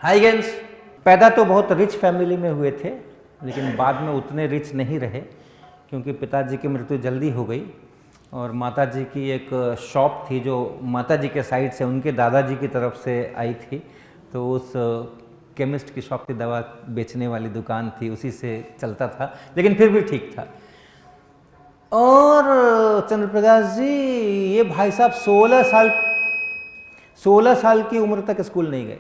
Huygens पैदा तो बहुत रिच फैमिली में हुए थे, लेकिन बाद में उतने रिच नहीं रहे क्योंकि पिताजी की मृत्यु जल्दी हो गई और माताजी की एक शॉप थी जो माताजी के साइड से उनके दादाजी की तरफ से आई थी, तो उस केमिस्ट की शॉप की दवा बेचने वाली दुकान थी, उसी से चलता था, लेकिन फिर भी ठीक था। और चंद्रप्रकाश जी ये भाई साहब 16 साल की उम्र तक स्कूल नहीं गए।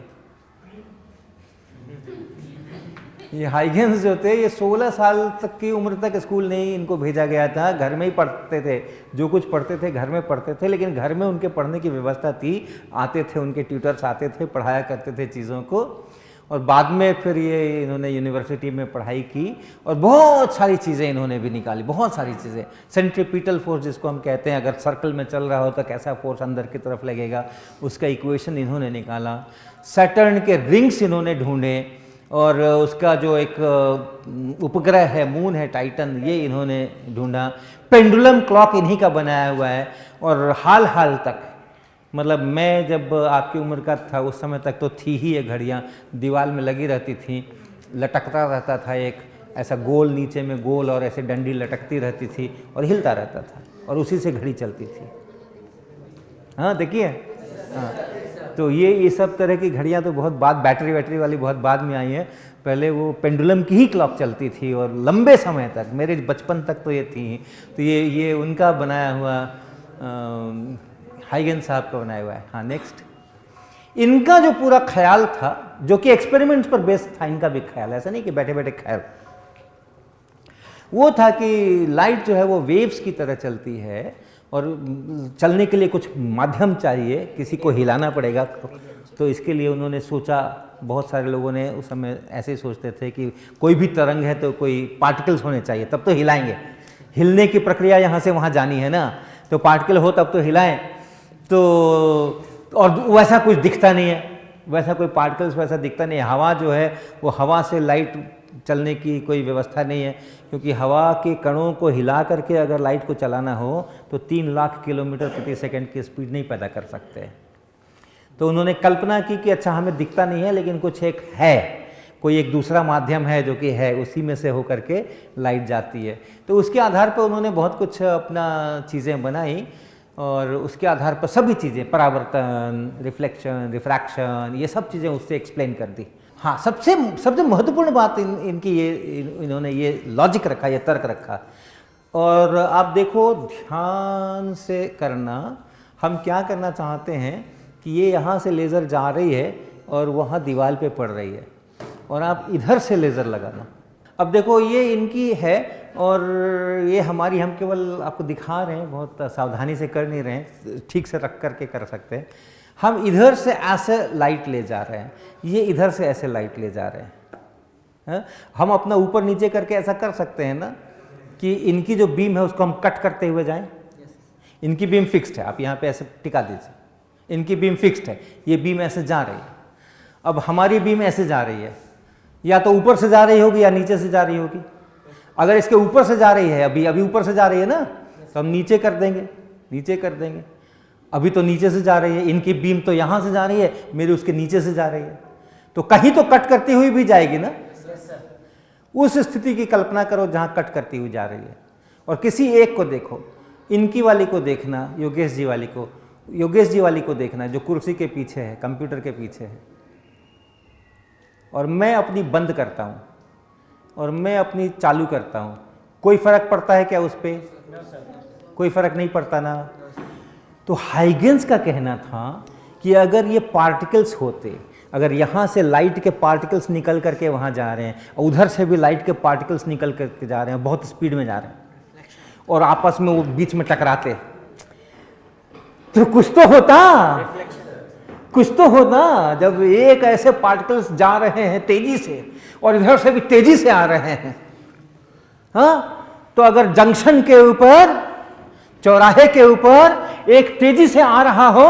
ये हाइगेंस जो थे ये 16 साल तक की उम्र तक स्कूल नहीं इनको भेजा गया था, घर में ही पढ़ते थे, जो कुछ पढ़ते थे घर में पढ़ते थे, लेकिन घर में उनके पढ़ने की व्यवस्था थी, आते थे उनके ट्यूटर्स आते थे, पढ़ाया करते थे चीज़ों को। और बाद में फिर ये इन्होंने यूनिवर्सिटी में पढ़ाई की और बहुत सारी चीज़ें इन्होंने भी निकाली, बहुत सारी चीज़ें। सेंट्रीपिटल फोर्स जिसको हम कहते हैं, अगर सर्कल में चल रहा हो तो कैसा फोर्स अंदर की तरफ लगेगा, उसका इक्वेशन इन्होंने निकाला। सैटर्न के रिंग्स इन्होंने ढूंढे और उसका जो एक उपग्रह है, मून है टाइटन, ये इन्होंने ढूंढा। पेंडुलम क्लॉक इन्हीं का बनाया हुआ है और हाल तक, मतलब मैं जब आपकी उम्र का था उस समय तक तो थी ही ये घड़ियाँ, दीवार में लगी रहती थी, लटकता रहता था एक ऐसा गोल, नीचे में गोल और ऐसे डंडी लटकती रहती थी और हिलता रहता था और उसी से घड़ी चलती थी। हाँ देखिए, हाँ तो ये सब तरह की घड़ियाँ तो बहुत बाद, बैटरी वाली बहुत बाद में आई हैं। पहले वो पेंडुलम की ही क्लॉक चलती थी और लंबे समय तक, मेरे बचपन तक तो ये थी। तो ये उनका बनाया हुआ, हाइगेंस साहब का बनाया हुआ है। हाँ नेक्स्ट, इनका जो पूरा ख्याल था जो कि एक्सपेरिमेंट्स पर बेस्ड था, इनका भी ख्याल, ऐसा नहीं कि बैठे बैठे ख्याल, वो था कि लाइट जो है वो वेव्स की तरह चलती है और चलने के लिए कुछ माध्यम चाहिए, किसी को हिलाना पड़ेगा। तो इसके लिए उन्होंने सोचा, बहुत सारे लोगों ने उस समय ऐसे ही सोचते थे कि कोई भी तरंग है तो कोई पार्टिकल्स होने चाहिए तब तो हिलाएंगे, हिलने की प्रक्रिया यहाँ से वहाँ जानी है ना, तो पार्टिकल हो तब तो हिलाएं। तो और वैसा कुछ दिखता नहीं है, वैसा कोई पार्टिकल्स वैसा दिखता नहीं है। हवा जो है वो, हवा से लाइट चलने की कोई व्यवस्था नहीं है, क्योंकि हवा के कणों को हिला करके अगर लाइट को चलाना हो तो 3 लाख किलोमीटर प्रति सेकंड की स्पीड नहीं पैदा कर सकते। तो उन्होंने कल्पना की कि अच्छा हमें दिखता नहीं है लेकिन कुछ एक है, कोई एक दूसरा माध्यम है जो कि है, उसी में से होकर के लाइट जाती है। तो उसके आधार पर उन्होंने बहुत कुछ अपना चीज़ें बनाई और उसके आधार पर सभी चीज़ें, परावर्तन, रिफ्लेक्शन, रिफ्रैक्शन, ये सब चीज़ें उससे एक्सप्लेन कर दी। हाँ, सबसे महत्वपूर्ण बात इनकी ये, इन्होंने ये लॉजिक रखा, ये तर्क रखा। और आप देखो ध्यान से करना, हम क्या करना चाहते हैं कि ये यहाँ से लेज़र जा रही है और वहाँ दीवार पे पड़ रही है और आप इधर से लेज़र लगाना। अब देखो ये इनकी है और ये हमारी, हम केवल आपको दिखा रहे हैं, बहुत सावधानी से कर नहीं रहे हैं, ठीक से रख करके कर सकते हैं। हम इधर से ऐसे लाइट ले जा रहे हैं, ये इधर से ऐसे लाइट ले जा रहे हैं। हम अपना ऊपर नीचे करके ऐसा कर सकते हैं ना कि इनकी जो बीम है उसको हम कट करते हुए जाएं। इनकी बीम फिक्स्ड है, आप यहाँ पे ऐसे टिका दीजिए, इनकी बीम फिक्स्ड है, ये बीम ऐसे जा रही है। अब हमारी बीम ऐसे जा रही है, या तो ऊपर से जा रही होगी या नीचे से जा रही होगी। अगर इसके ऊपर से जा रही है, अभी ऊपर से जा रही है ना, तो हम नीचे कर देंगे, नीचे कर देंगे। अभी तो नीचे से जा रही है, इनकी बीम तो यहाँ से जा रही है, मेरी उसके नीचे से जा रही है, तो कहीं तो कट करती हुई भी जाएगी ना। उस स्थिति की कल्पना करो जहाँ कट करती हुई जा रही है। और किसी एक को देखो, इनकी वाली को देखना, योगेश जी वाली को देखना जो कुर्सी के पीछे है, कंप्यूटर के पीछे है, और मैं अपनी बंद करता हूँ और मैं अपनी चालू करता हूँ, कोई फर्क पड़ता है क्या उस पर? कोई फर्क नहीं पड़ता ना। तो हाइगेंस का कहना था कि अगर ये पार्टिकल्स होते, अगर यहाँ से लाइट के पार्टिकल्स निकल करके वहाँ जा रहे हैं और उधर से भी लाइट के पार्टिकल्स निकल करके जा रहे हैं, बहुत स्पीड में जा रहे हैं और आपस में वो बीच में टकराते, तो कुछ तो होता। जब एक ऐसे पार्टिकल्स जा रहे हैं तेजी से और इधर से भी तेजी से आ रहे हैं, हाँ, तो अगर जंक्शन के ऊपर, चौराहे के ऊपर एक तेजी से आ रहा हो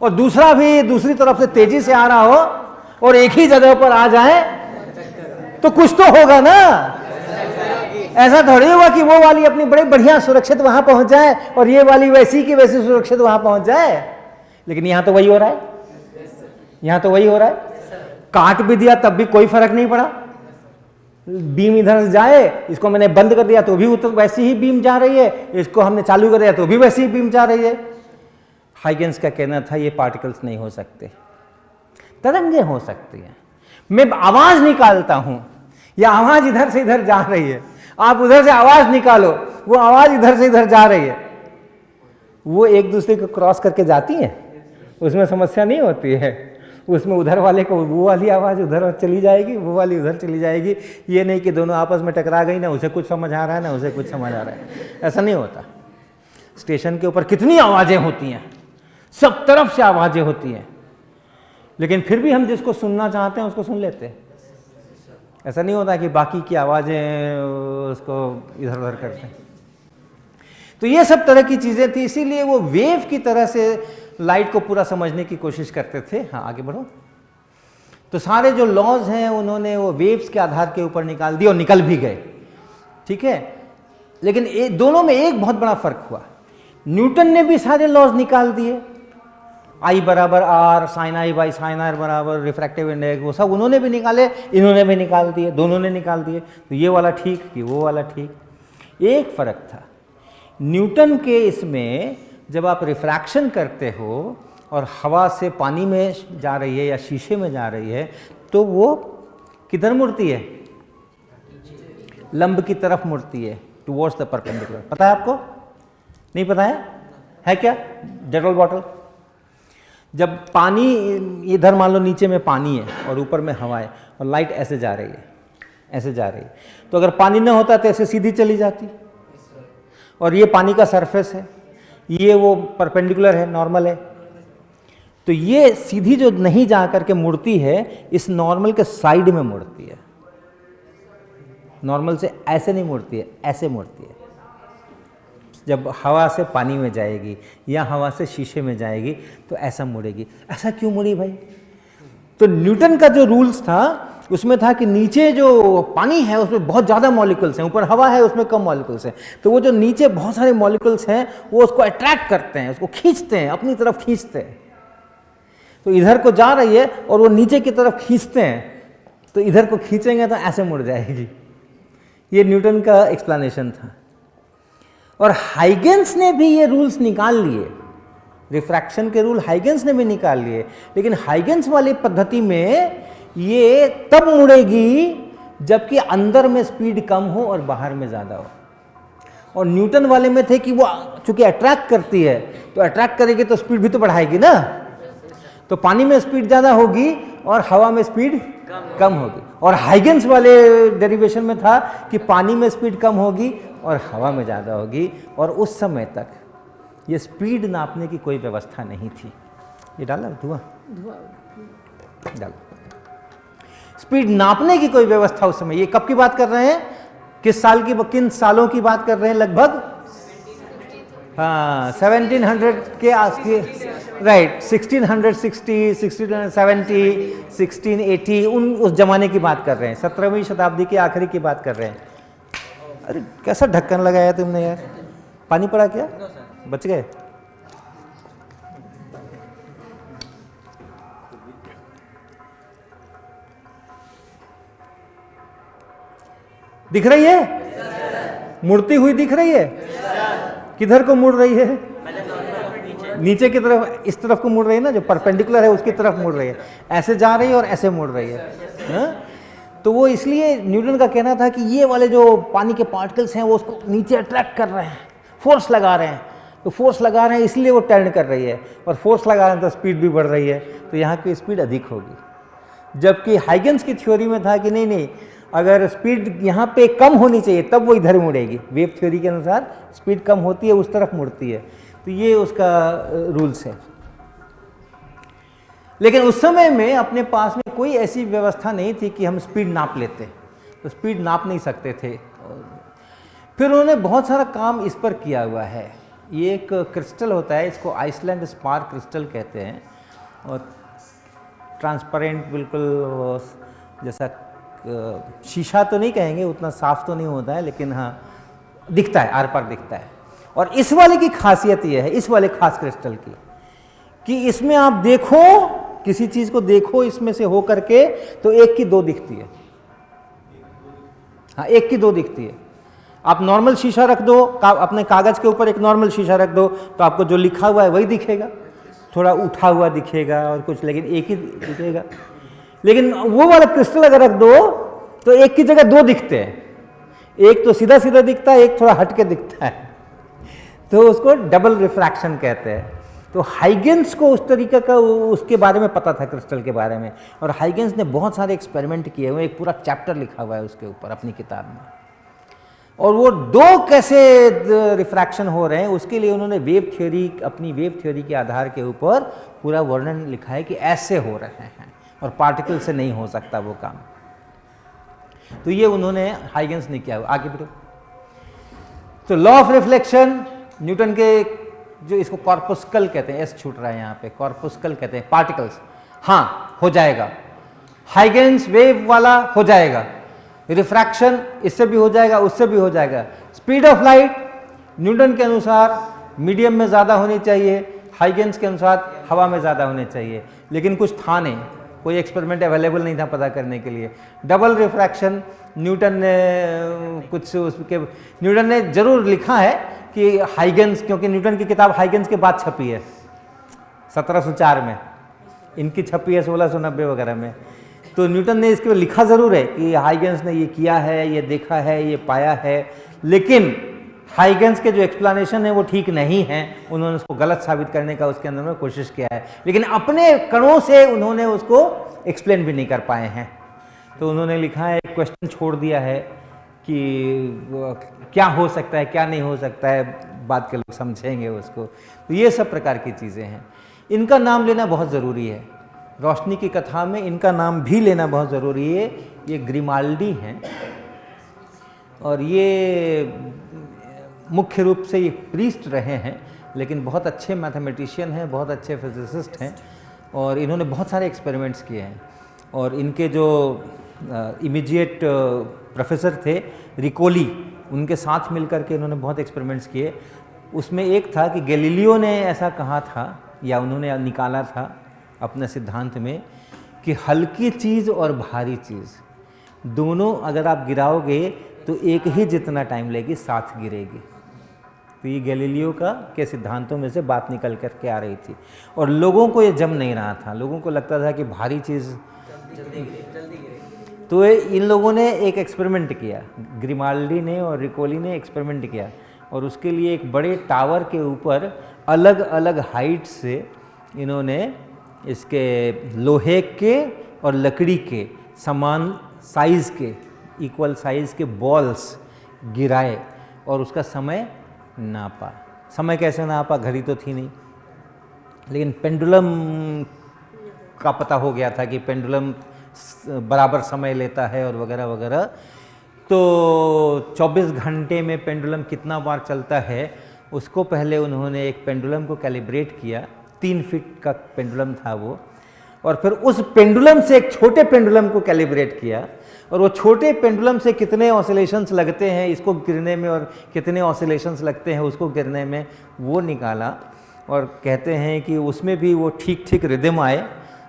और दूसरा भी दूसरी तरफ से तेजी से आ रहा हो और एक ही जगह पर आ जाए, तो कुछ तो होगा ना। ऐसा थोड़ी होगा कि वो वाली अपनी बड़े बढ़िया सुरक्षित वहां पहुंच जाए और ये वाली वैसी की वैसी सुरक्षित वहां पहुंच जाए। लेकिन यहां तो वही हो रहा है, यहां तो वही हो रहा है। काट भी दिया तब भी कोई फर्क नहीं पड़ा, बीम इधर से जाए, इसको मैंने बंद कर दिया तो भी उतर वैसी ही बीम जा रही है, इसको हमने चालू कर दिया तो भी वैसी ही बीम जा रही है। हाइगेंस का कहना था ये पार्टिकल्स नहीं हो सकते, तरंगें हो सकती हैं। मैं आवाज निकालता हूं, या आवाज इधर से इधर जा रही है, आप उधर से आवाज निकालो, वो आवाज इधर से इधर जा रही है, वो एक दूसरे को क्रॉस करके जाती है, उसमें समस्या नहीं होती है। उसमें उधर वाले को वो वाली आवाज़ उधर चली जाएगी, वो वाली उधर चली जाएगी। ये नहीं कि दोनों आपस में टकरा गई, ना उसे कुछ समझ आ रहा है ना उसे कुछ समझ आ रहा है, ऐसा नहीं होता। स्टेशन के ऊपर कितनी आवाज़ें होती हैं, सब तरफ से आवाज़ें होती हैं, लेकिन फिर भी हम जिसको सुनना चाहते हैं उसको सुन लेते हैं। ऐसा नहीं होता कि बाकी की आवाज़ें उसको इधर उधर करते हैं। तो ये सब तरह की चीज़ें थी, इसीलिए वो वेव की तरह से लाइट को पूरा समझने की कोशिश करते थे। हाँ आगे बढ़ो। तो सारे जो लॉज हैं उन्होंने वो वेव्स के आधार के ऊपर निकाल दिए और निकल भी गए, ठीक है। लेकिन दोनों में एक बहुत बड़ा फर्क हुआ, न्यूटन ने भी सारे लॉज निकाल दिए, आई बराबर r, sine i by sine r बराबर रिफ्रैक्टिव इंडेक्स, वो सब उन्होंने भी निकाले, इन्होंने भी निकाल दिए, दोनों ने निकाल दिए। तो ये वाला ठीक कि वो वाला ठीक। एक फर्क था न्यूटन के इसमें, जब आप रिफ्रैक्शन करते हो और हवा से पानी में जा रही है या शीशे में जा रही है, तो वो किधर मुड़ती है? लंब की तरफ मुड़ती है, टुवर्ड्स द परपेंडिकुलर। पता है आपको? नहीं पता है क्या? Dettol bottle. जब पानी इधर मान लो नीचे में पानी है और ऊपर में हवा है और लाइट ऐसे जा रही है, ऐसे जा रही है, तो अगर पानी ना होता तो ऐसे सीधी चली जाती, और ये पानी का सरफेस है, ये वो परपेंडिकुलर है, नॉर्मल है, तो ये सीधी जो नहीं जा करके मुड़ती है, इस नॉर्मल के साइड में मुड़ती है। नॉर्मल से ऐसे नहीं मुड़ती है, ऐसे मुड़ती है। जब हवा से पानी में जाएगी या हवा से शीशे में जाएगी तो ऐसा मुड़ेगी। ऐसा क्यों मुड़ी भाई? तो न्यूटन का जो रूल्स था उसमें था कि नीचे जो पानी है उसमें बहुत ज़्यादा मॉलिक्यूल्स हैं, ऊपर हवा है उसमें कम मॉलिक्यूल्स हैं, तो वो जो नीचे बहुत सारे मॉलिक्यूल्स हैं वो उसको अट्रैक्ट करते हैं, उसको खींचते हैं, अपनी तरफ खींचते हैं। तो इधर को जा रही है और वो नीचे की तरफ खींचते हैं, तो इधर को खींचेंगे तो ऐसे मुड़ जाएगी। ये न्यूटन का एक्सप्लेनेशन था। और हाइगेंस ने भी ये रूल्स निकाल लिए, रिफ्रैक्शन के रूल हाइगेंस ने भी निकाल लिए, लेकिन हाइगेंस वाली पद्धति में ये तब मुड़ेगी जबकि अंदर में स्पीड कम हो और बाहर में ज़्यादा हो। और न्यूटन वाले में थे कि वो चूंकि अट्रैक्ट करती है, तो अट्रैक्ट करेगी तो स्पीड भी तो बढ़ाएगी ना, तो पानी में स्पीड ज़्यादा होगी और हवा में स्पीड कम होगी। और हाइगेंस वाले डेरिवेशन में था कि पानी में स्पीड कम होगी और हवा में ज़्यादा होगी। और उस समय तक ये स्पीड नापने की कोई व्यवस्था नहीं थी। ये डाला धुआं डालो। स्पीड नापने की कोई व्यवस्था उस समय, ये कब की बात कर रहे हैं, किस साल की, किन सालों की बात कर रहे हैं? लगभग हाँ 1700 के आस के, राइट, 1660, 1670, 1680, उस जमाने की बात कर रहे हैं, 17वीं शताब्दी के आखिरी की बात कर रहे हैं। अरे कैसा ढक्कन लगाया तुमने यार, पानी पड़ा क्या? बच गए? दिख रही है? मुड़ती हुई दिख रही है? किधर को मुड़ रही है? नीचे की तरफ, इस तरफ को मुड़ रही है ना, जो परपेंडिकुलर है उसकी तरफ मुड़ रही है, ऐसे जा रही है और ऐसे मुड़ रही है। हा? तो वो इसलिए न्यूटन का कहना था कि ये वाले जो पानी के पार्टिकल्स हैं वो उसको नीचे अट्रैक्ट कर रहे हैं, फोर्स लगा रहे हैं, तो फोर्स लगा रहे हैं इसलिए वो टर्न कर रही है, और फोर्स लगा रहे हैं तो स्पीड भी बढ़ रही है, तो यहाँ की स्पीड अधिक होगी। जबकि हाइगेंस की थ्योरी में था कि नहीं, अगर स्पीड यहाँ पे कम होनी चाहिए तब वो इधर मुड़ेगी। वेव थ्योरी के अनुसार स्पीड कम होती है उस तरफ मुड़ती है, तो ये उसका रूल्स है। लेकिन उस समय में अपने पास में कोई ऐसी व्यवस्था नहीं थी कि हम स्पीड नाप लेते, तो स्पीड नाप नहीं सकते थे। फिर उन्होंने बहुत सारा काम इस पर किया हुआ है। ये एक क्रिस्टल होता है, इसको आइसलैंड स्पार क्रिस्टल कहते हैं, और ट्रांसपेरेंट बिल्कुल जैसा शीशा तो नहीं कहेंगे, उतना साफ तो नहीं होता है, लेकिन हाँ दिखता है, आर पार दिखता है। और इस वाले की खासियत यह है, इस वाले खास क्रिस्टल की, कि इसमें आप देखो किसी चीज को देखो इसमें से हो करके तो एक की दो दिखती है। हाँ, एक की दो दिखती है। आप नॉर्मल शीशा रख दो, अपने कागज के ऊपर एक नॉर्मल शीशा रख दो तो आपको जो लिखा हुआ है वही दिखेगा, थोड़ा उठा हुआ दिखेगा और कुछ, लेकिन एक ही दिखेगा। लेकिन वो वाला क्रिस्टल अगर रख दो तो एक की जगह दो दिखते हैं, एक तो सीधा सीधा दिखता है, एक थोड़ा हटके दिखता है, तो उसको डबल रिफ्रैक्शन कहते हैं। तो हाइगेंस को उस तरीके का उसके बारे में पता था, क्रिस्टल के बारे में, और हाइगेंस ने बहुत सारे एक्सपेरिमेंट किए हुए, एक पूरा चैप्टर लिखा हुआ है उसके ऊपर अपनी किताब में। और वो दो कैसे रिफ्रैक्शन हो रहे हैं उसके लिए उन्होंने वेव थ्योरी, अपनी वेव थ्योरी के आधार के ऊपर पूरा वर्णन लिखा है कि ऐसे हो रहे हैं और पार्टिकल से नहीं हो सकता वो काम। तो ये उन्होंने हाइगेंस ने किया। आगे बढ़ो। तो लॉ ऑफ रिफ्लेक्शन न्यूटन के, जो इसको कॉर्पस्कल कहते हैं, एस छूट रहा है यहाँ पे, कॉर्पस्कल कहते हैं पार्टिकल्स। हाँ, हो जाएगा। हाइगेंस वेव वाला हो जाएगा, रिफ्रैक्शन इससे भी हो जाएगा, उससे भी हो जाएगा। स्पीड ऑफ लाइट न्यूटन के अनुसार मीडियम में ज़्यादा होनी चाहिए, हाइगेंस के अनुसार हवा में ज़्यादा होने चाहिए, लेकिन कुछ था नहीं, कोई एक्सपेरिमेंट अवेलेबल नहीं था पता करने के लिए। डबल रिफ्रैक्शन न्यूटन ने कुछ उसके, न्यूटन ने जरूर लिखा है कि हाइगेंस, क्योंकि न्यूटन की किताब हाइगेंस के बाद छपी है 1704 में, इनकी छपी है 1690 वगैरह में। तो न्यूटन ने इसके लिखा ज़रूर है कि हाइगेंस ने ये किया है, ये देखा है, ये पाया है, लेकिन हाइगेंस के जो एक्सप्लेनेशन है वो ठीक नहीं है, उन्होंने उसको गलत साबित करने का उसके अंदर में कोशिश किया है, लेकिन अपने कणों से उन्होंने उसको एक्सप्लेन भी नहीं कर पाए हैं। तो उन्होंने लिखा है, एक क्वेश्चन छोड़ दिया है कि क्या हो सकता है, क्या नहीं हो सकता है, बाद के लोग समझेंगे उसको। तो ये सब प्रकार की चीज़ें हैं, इनका नाम लेना बहुत ज़रूरी है। रोशनी की कथा में इनका नाम भी लेना बहुत ज़रूरी है। ये ग्रिमाल्डी हैं और ये मुख्य रूप से ये प्रीस्ट रहे हैं, लेकिन बहुत अच्छे मैथमेटिशियन हैं, बहुत अच्छे फिजिसिस्ट हैं, और इन्होंने बहुत सारे एक्सपेरिमेंट्स किए हैं। और इनके जो इमीडिएट प्रोफेसर थे रिकोली, उनके साथ मिलकर के इन्होंने बहुत एक्सपेरिमेंट्स किए। उसमें एक था कि गैलीलियो ने ऐसा कहा था, या उन्होंने निकाला था अपने सिद्धांत में, कि हल्की चीज़ और भारी चीज़ दोनों अगर आप गिराओगे तो एक ही जितना टाइम लेगी, साथ गिरेगी। तो ये गैलीलियो के सिद्धांतों में से बात निकल कर के आ रही थी, और लोगों को ये जम नहीं रहा था। लोगों को लगता था कि भारी चीज़ जल्दी गिरेगी। तो इन लोगों ने एक एक्सपेरिमेंट किया, ग्रिमाल्डी ने और रिकोली ने एक्सपेरिमेंट किया, और उसके लिए एक बड़े टावर के ऊपर अलग अलग हाइट से इन्होंने इसके लोहे के और लकड़ी के समान साइज़ के, इक्वल साइज़ के बॉल्स गिराए और उसका समय नापा। समय कैसे नापा, घड़ी तो थी नहीं, लेकिन पेंडुलम का पता हो गया था कि पेंडुलम बराबर समय लेता है और वगैरह वगैरह। तो 24 घंटे में पेंडुलम कितना बार चलता है, उसको पहले उन्होंने एक पेंडुलम को कैलिब्रेट किया, 3 फीट का पेंडुलम था वो, और फिर उस पेंडुलम से एक छोटे पेंडुलम को कैलिब्रेट किया, और वो छोटे पेंडुलम से कितने ऑसिलेशंस लगते हैं इसको गिरने में और कितने ऑसिलेशंस लगते हैं उसको गिरने में, वो निकाला। और कहते हैं कि उसमें भी वो ठीक ठीक रिदम आए,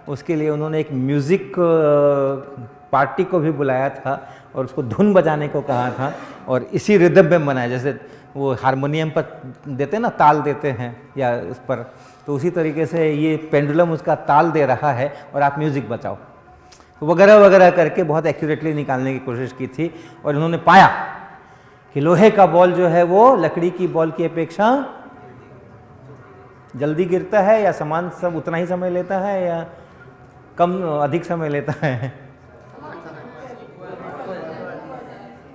उसके लिए उन्होंने एक म्यूज़िक पार्टी को भी बुलाया था और उसको धुन बजाने को कहा था, और इसी रिदम में बनाया, जैसे वो हारमोनियम पर देते हैं ना, ताल देते हैं या उस पर, तो उसी तरीके से ये पेंडुलम उसका ताल दे रहा है और आप म्यूज़िक बचाओ, वगैरह वगैरह करके बहुत एक्यूरेटली निकालने की कोशिश की थी। और इन्होंने पाया कि लोहे का बॉल जो है वो लकड़ी की बॉल की अपेक्षा जल्दी गिरता है, या समान सब उतना ही समय लेता है, या कम अधिक समय लेता है।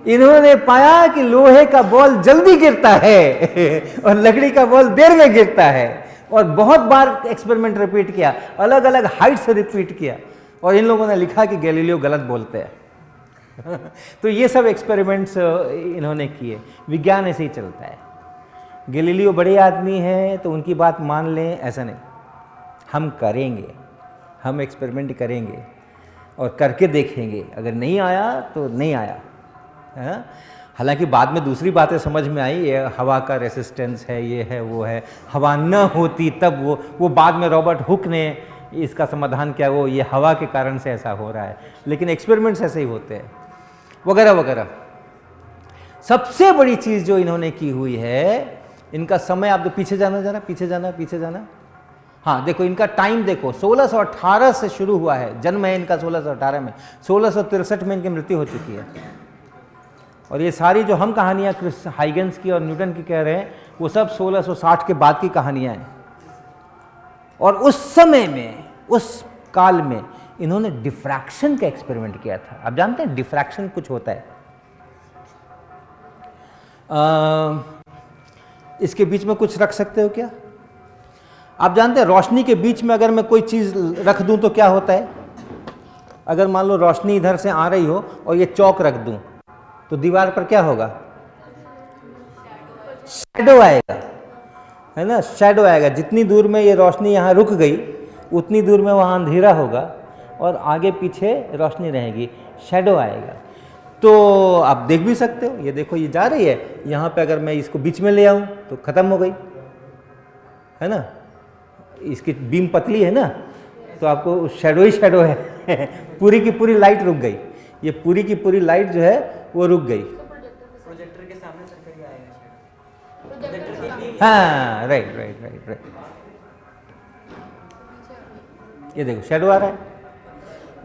इन्होंने पाया कि लोहे का बॉल जल्दी गिरता है और लकड़ी का बॉल देर में गिरता है, और बहुत बार एक्सपेरिमेंट रिपीट किया, अलग अलग हाइट से रिपीट किया, और इन लोगों ने लिखा कि गैलीलियो गलत बोलते हैं। तो ये सब एक्सपेरिमेंट्स इन्होंने किए। विज्ञान ऐसे ही चलता है, गैलीलियो बड़े आदमी हैं तो उनकी बात मान लें, ऐसा नहीं। हम करेंगे, हम एक्सपेरिमेंट करेंगे और करके देखेंगे, अगर नहीं आया तो नहीं आया। हालांकि बाद में दूसरी बातें समझ में आई, ये हवा का रेसिस्टेंस है, ये है वो है, हवा न होती तब वो बाद में रॉबर्ट हुक ने इसका समाधान क्या, वो ये हवा के कारण से ऐसा हो रहा है, लेकिन एक्सपेरिमेंट्स ऐसे ही होते हैं वगैरह वगैरह। सबसे बड़ी चीज़ जो इन्होंने की हुई है, इनका समय, आप तो पीछे जाना, जरा पीछे जाना, पीछे जाना। हाँ देखो इनका टाइम देखो, 1618 से शुरू हुआ है, जन्म है इनका 1618 में, 1663 में इनकी मृत्यु हो चुकी है। और ये सारी जो हम कहानियाँ हाइगेंस की और न्यूटन की कह रहे हैं, वो सब 1660 के बाद की कहानियाँ हैं। और उस समय में, उस काल में इन्होंने डिफ्रैक्शन का एक्सपेरिमेंट किया था। आप जानते हैं डिफ्रैक्शन कुछ होता है, इसके बीच में कुछ रख सकते हो क्या? आप जानते हैं रोशनी के बीच में अगर मैं कोई चीज़ रख दूं तो क्या होता है? अगर मान लो रोशनी इधर से आ रही हो और ये चौक रख दूं तो दीवार पर क्या होगा? शैडो आएगा, है ना, शैडो आएगा। जितनी दूर में ये रोशनी यहाँ रुक गई उतनी दूर में वहाँ अंधेरा होगा और आगे पीछे रोशनी रहेगी, शैडो आएगा। तो आप देख भी सकते हो, ये देखो ये जा रही है, यहाँ पे अगर मैं इसको बीच में ले आऊँ तो ख़त्म हो गई, है ना, इसकी बीम पतली है ना, तो आपको शैडो ही शैडो है पूरी की पूरी लाइट रुक गई, ये पूरी की पूरी लाइट जो है वो रुक गई। प्रोजेक्टर के सामने सर कहीं आएगा, हाँ राइट राइट राइट राइट, ये देखो शैडो आ रहा है।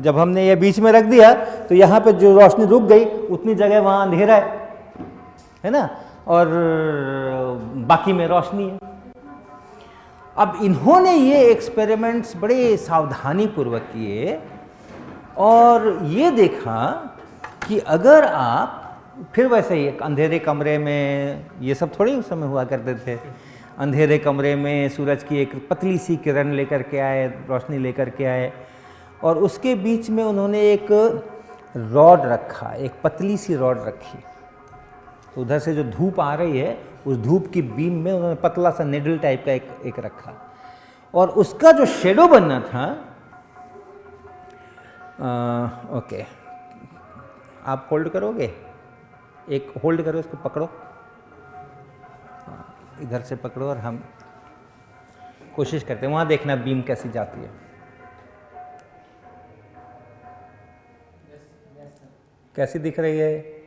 जब हमने ये बीच में रख दिया तो यहाँ पे जो रोशनी रुक गई उतनी जगह वहाँ अंधेरा है ना, और बाकी में रोशनी है। अब इन्होंने ये एक्सपेरिमेंट्स बड़े सावधानी पूर्वक किए और ये देखा कि अगर आप फिर वैसे ही एक अंधेरे कमरे में, ये सब थोड़ी उस समय हुआ करते थे, अंधेरे कमरे में सूरज की एक पतली सी किरण लेकर के आए, रोशनी लेकर के आए, और उसके बीच में उन्होंने एक रॉड रखा, एक पतली सी रॉड रखी। तो उधर से जो धूप आ रही है उस धूप की बीम में उन्होंने पतला सा निडल टाइप का एक रखा, और उसका जो शेडो बनना था, ओके आप होल्ड करोगे, एक होल्ड करो, इसको पकड़ो, इधर से पकड़ो और हम कोशिश करते हैं, वहाँ देखना बीम कैसी जाती है, कैसी दिख रही है?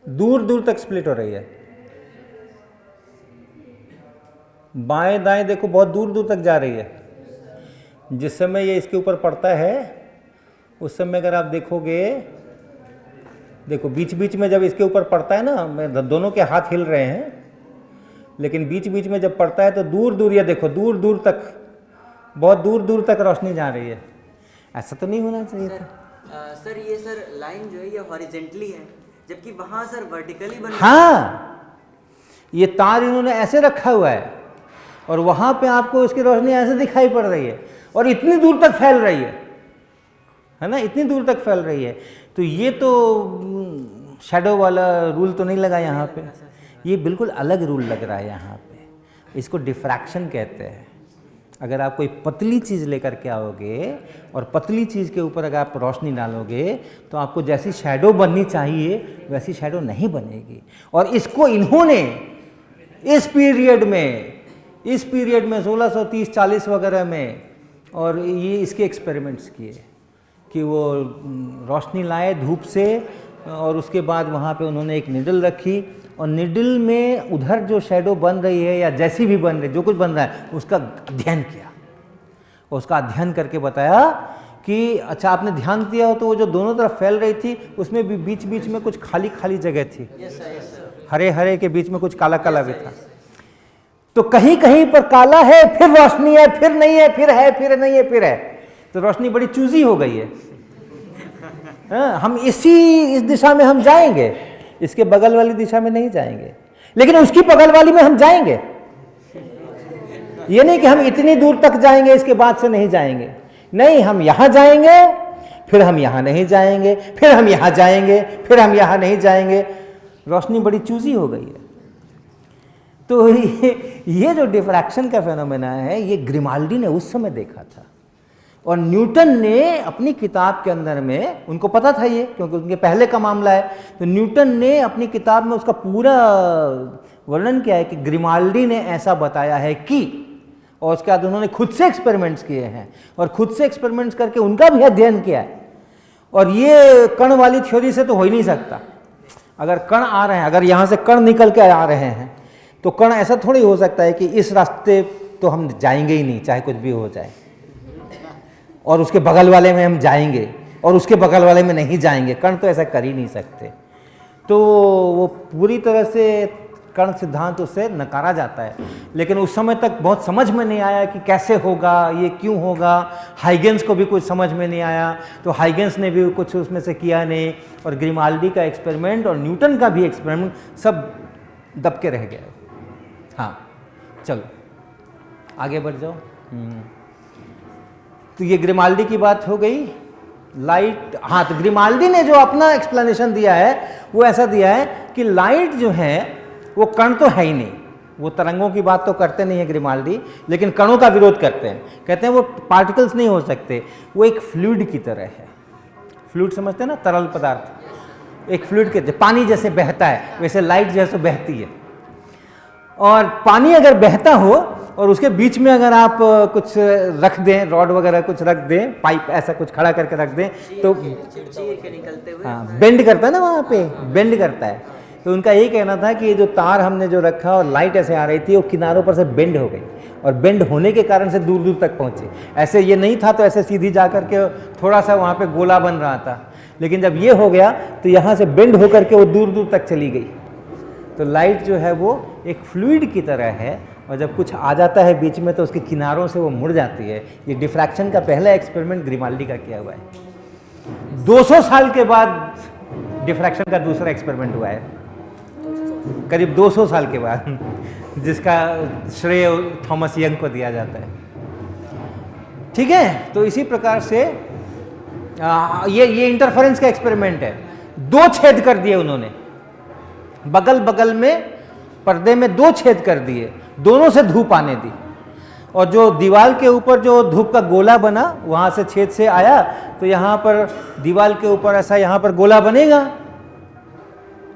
दूर दूर तक स्प्लिट हो रही है, बाएं दाएं देखो बहुत दूर दूर तक जा रही है। जिस समय ये इसके ऊपर पड़ता है उस समय अगर आप देखोगे, देखो बीच बीच में जब इसके ऊपर पड़ता है ना, मैं दोनों के हाथ हिल रहे हैं, लेकिन बीच बीच में जब पड़ता है तो दूर दूर, ये देखो दूर दूर तक, बहुत दूर दूर तक रोशनी जा रही है। ऐसा तो नहीं होना चाहिए था सर। ये सर लाइन जो है ये हॉरिजेंटली है, जबकि वहां सर वर्टिकली बन रही है। हाँ, ये तार इन्होंने ऐसे रखा हुआ है और वहां पे आपको उसकी रोशनी ऐसे दिखाई पड़ रही है और इतनी दूर तक फैल रही है ना, इतनी दूर तक फैल रही है। तो ये तो शैडो वाला रूल तो नहीं लगा यहाँ पे, ये बिल्कुल अलग रूल लग रहा है यहाँ पे। इसको डिफ्रैक्शन कहते हैं। अगर आप कोई पतली चीज़ लेकर के आओगे और पतली चीज़ के ऊपर अगर आप रोशनी डालोगे तो आपको जैसी शैडो बननी चाहिए वैसी शैडो नहीं बनेगी। और इसको इन्होंने इस पीरियड में 1630-40 वगैरह में, और ये इसके एक्सपेरिमेंट्स किए कि वो रोशनी लाए धूप से, और उसके बाद वहाँ पे उन्होंने एक निडल रखी और निडल में उधर जो शैडो बन रही है या जैसी भी बन रही है, जो कुछ बन रहा है उसका अध्ययन किया। और उसका अध्ययन करके बताया कि अच्छा आपने ध्यान दिया हो तो वो जो दोनों तरफ फैल रही थी उसमें भी बीच बीच में कुछ खाली खाली जगह थी, हरे हरे के बीच में कुछ काला काला भी था। तो कहीं कहीं पर काला है, फिर रोशनी है, फिर नहीं है, फिर है, फिर नहीं है, फिर है। तो रोशनी बड़ी चूजी हो गई है। हम इस दिशा में हम जाएंगे, इसके बगल वाली दिशा में नहीं जाएंगे, लेकिन उसकी बगल वाली में हम जाएंगे। ये नहीं कि हम इतनी दूर तक जाएंगे इसके बाद से नहीं जाएंगे, नहीं, हम यहां जाएंगे, फिर हम यहां नहीं जाएंगे, फिर हम यहां जाएंगे, फिर हम यहां नहीं जाएंगे। रोशनी बड़ी चूजी हो गई है। तो ये जो डिफ्रैक्शन का फेनोमेना है ये ग्रिमाल्डी ने उस समय देखा था, और न्यूटन ने अपनी किताब के अंदर में, उनको पता था ये क्योंकि उनके पहले का मामला है, तो न्यूटन ने अपनी किताब में उसका पूरा वर्णन क्या है कि ग्रिमाल्डी ने ऐसा बताया है कि, और उसके बाद उन्होंने खुद से एक्सपेरिमेंट्स किए हैं और खुद से एक्सपेरिमेंट्स करके उनका भी अध्ययन किया है। और ये कण वाली थ्योरी से तो हो ही नहीं सकता। अगर कण आ रहे हैं, अगर यहाँ से कण निकल के आ रहे हैं, तो कण ऐसा थोड़ी हो सकता है कि इस रास्ते तो हम जाएंगे ही नहीं चाहे कुछ भी हो जाए, और उसके बगल वाले में हम जाएंगे और उसके बगल वाले में नहीं जाएंगे। कण तो ऐसा कर ही नहीं सकते। तो वो पूरी तरह से कण सिद्धांत उससे नकारा जाता है। लेकिन उस समय तक बहुत समझ में नहीं आया कि कैसे होगा, ये क्यों होगा। हाइगेंस को भी कुछ समझ में नहीं आया, तो हाइगेंस ने भी कुछ उसमें से किया नहीं, और ग्रिमाल्डी का एक्सपेरिमेंट और न्यूटन का भी एक्सपेरिमेंट सब दब के रह गया। हाँ, चलो आगे बढ़ जाओ। तो ये ग्रिमाल्डी की बात हो गई। लाइट, हाँ, तो ग्रिमाल्डी ने जो अपना एक्सप्लेनेशन दिया है वो ऐसा दिया है कि लाइट जो है वो कण तो है ही नहीं। वो तरंगों की बात तो करते नहीं है ग्रिमाल्डी, लेकिन कणों का विरोध करते हैं। कहते हैं वो पार्टिकल्स नहीं हो सकते, वो एक फ्लूइड की तरह है। फ्लूइड समझते हैं ना, तरल पदार्थ। एक फ्लूइड के पानी जैसे बहता है वैसे लाइट जैसे बहती है। और पानी अगर बहता हो और उसके बीच में अगर आप कुछ रख दें, रॉड वगैरह कुछ रख दें, पाइप ऐसा कुछ खड़ा करके रख दें, तो चीर के निकलते हुए, हाँ, बेंड करता है ना, वहाँ पे बेंड करता है। तो उनका यही कहना था कि ये जो तार हमने जो रखा और लाइट ऐसे आ रही थी, वो किनारों पर से बेंड हो गई, और बेंड होने के कारण से दूर दूर तक पहुँची। ऐसे ये नहीं था तो ऐसे सीधी जा करके थोड़ा सा वहाँ पे गोला बन रहा था, लेकिन जब ये हो गया तो यहाँ से बेंड होकर के वो दूर दूर तक चली गई। तो लाइट जो है वो एक फ्लूइड की तरह है, और जब कुछ आ जाता है बीच में तो उसके किनारों से वो मुड़ जाती है। ये डिफ्रैक्शन का पहला एक्सपेरिमेंट ग्रिमाल्डी का किया हुआ है। 200 साल के बाद डिफ्रैक्शन का दूसरा एक्सपेरिमेंट हुआ है, करीब 200 साल के बाद, जिसका श्रेय थॉमस यंग को दिया जाता है। ठीक है, तो इसी प्रकार से ये इंटरफेरेंस का एक्सपेरिमेंट है। 2 छेद कर दिए उन्होंने, बगल बगल में पर्दे में 2 छेद कर दिए, दोनों से धूप आने दी, और जो दीवार के ऊपर जो धूप का गोला बना वहां से छेद से आया, तो यहाँ पर दीवार के ऊपर ऐसा यहाँ पर गोला बनेगा,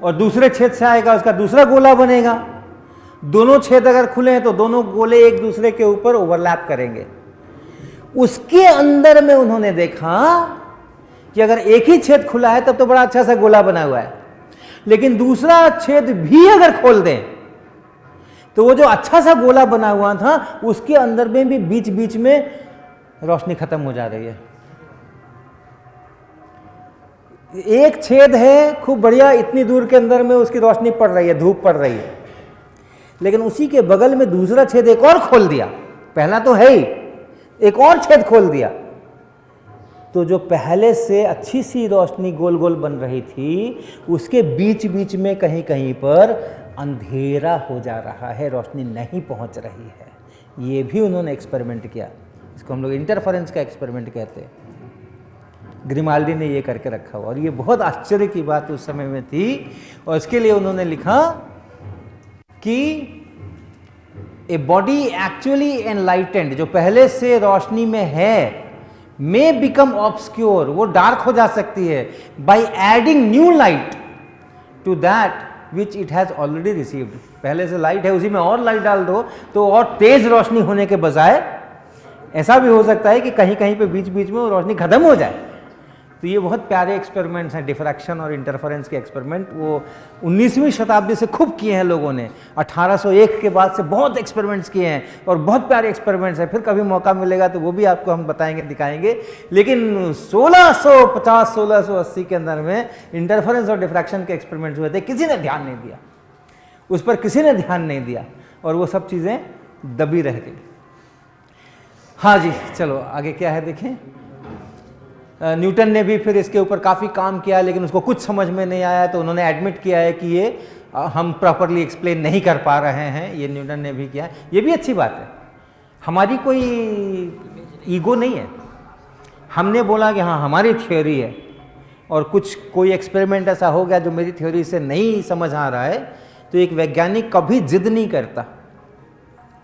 और दूसरे छेद से आएगा उसका दूसरा गोला बनेगा। दोनों छेद अगर खुले हैं तो दोनों गोले एक दूसरे के ऊपर ओवरलैप करेंगे। उसके अंदर में उन्होंने देखा कि अगर एक ही छेद खुला है तब तो बड़ा अच्छा सा गोला बना हुआ है, लेकिन दूसरा छेद भी अगर खोल दें तो वो जो अच्छा सा गोला बना हुआ था उसके अंदर में भी बीच बीच में रोशनी खत्म हो जा रही है। एक छेद है खूब बढ़िया, इतनी दूर के अंदर में उसकी रोशनी पड़ रही है, धूप पड़ रही है, लेकिन उसी के बगल में दूसरा छेद एक और खोल दिया। पहला तो है ही, एक और छेद खोल दिया, तो जो पहले से अच्छी सी रोशनी गोल गोल बन रही थी उसके बीच बीच में कहीं कहीं पर अंधेरा हो जा रहा है, रोशनी नहीं पहुंच रही है। ये भी उन्होंने एक्सपेरिमेंट किया, इसको हम लोग इंटरफेरेंस का एक्सपेरिमेंट कहते हैं। ग्रिमाल्डी ने ये करके रखा हुआ, और ये बहुत आश्चर्य की बात उस समय में थी, और इसके लिए उन्होंने लिखा कि ए बॉडी एक्चुअली एनलाइटेंड, जो पहले से रोशनी में है, मे बिकम ऑब्सक्योर, वो डार्क हो जा सकती है, by adding new light to that which it has already received. पहले से लाइट है उसी में और लाइट डाल दो तो और तेज रोशनी होने के बजाय ऐसा भी हो सकता है कि कहीं कहीं पे बीच बीच में वो रोशनी खत्म हो जाए। तो ये बहुत प्यारे एक्सपेरिमेंट्स हैं, डिफ्रैक्शन और इंटरफेरेंस के एक्सपेरिमेंट। वो 19वीं शताब्दी से खूब किए हैं लोगों ने, 1801 के बाद से बहुत एक्सपेरिमेंट्स किए हैं, और बहुत प्यारे एक्सपेरिमेंट्स हैं। फिर कभी मौका मिलेगा तो वो भी आपको हम बताएंगे, दिखाएंगे। लेकिन 1650-1680 के अंदर में इंटरफेरेंस और डिफ्रैक्शन के एक्सपेरिमेंट्स हुए थे, किसी ने ध्यान नहीं दिया उस पर, किसी ने ध्यान नहीं दिया, और वो सब चीज़ें दबी रह गई। हाँ जी, चलो आगे क्या है देखें। न्यूटन ने भी फिर इसके ऊपर काफ़ी काम किया, लेकिन उसको कुछ समझ में नहीं आया, तो उन्होंने एडमिट किया है कि ये हम प्रॉपरली एक्सप्लेन नहीं कर पा रहे हैं। ये न्यूटन ने भी किया, ये भी अच्छी बात है। हमारी कोई ईगो नहीं है, हमने बोला कि हाँ हमारी थ्योरी है, और कोई एक्सपेरिमेंट ऐसा हो गया जो मेरी थ्योरी से नहीं समझ आ रहा है, तो एक वैज्ञानिक कभी जिद नहीं करता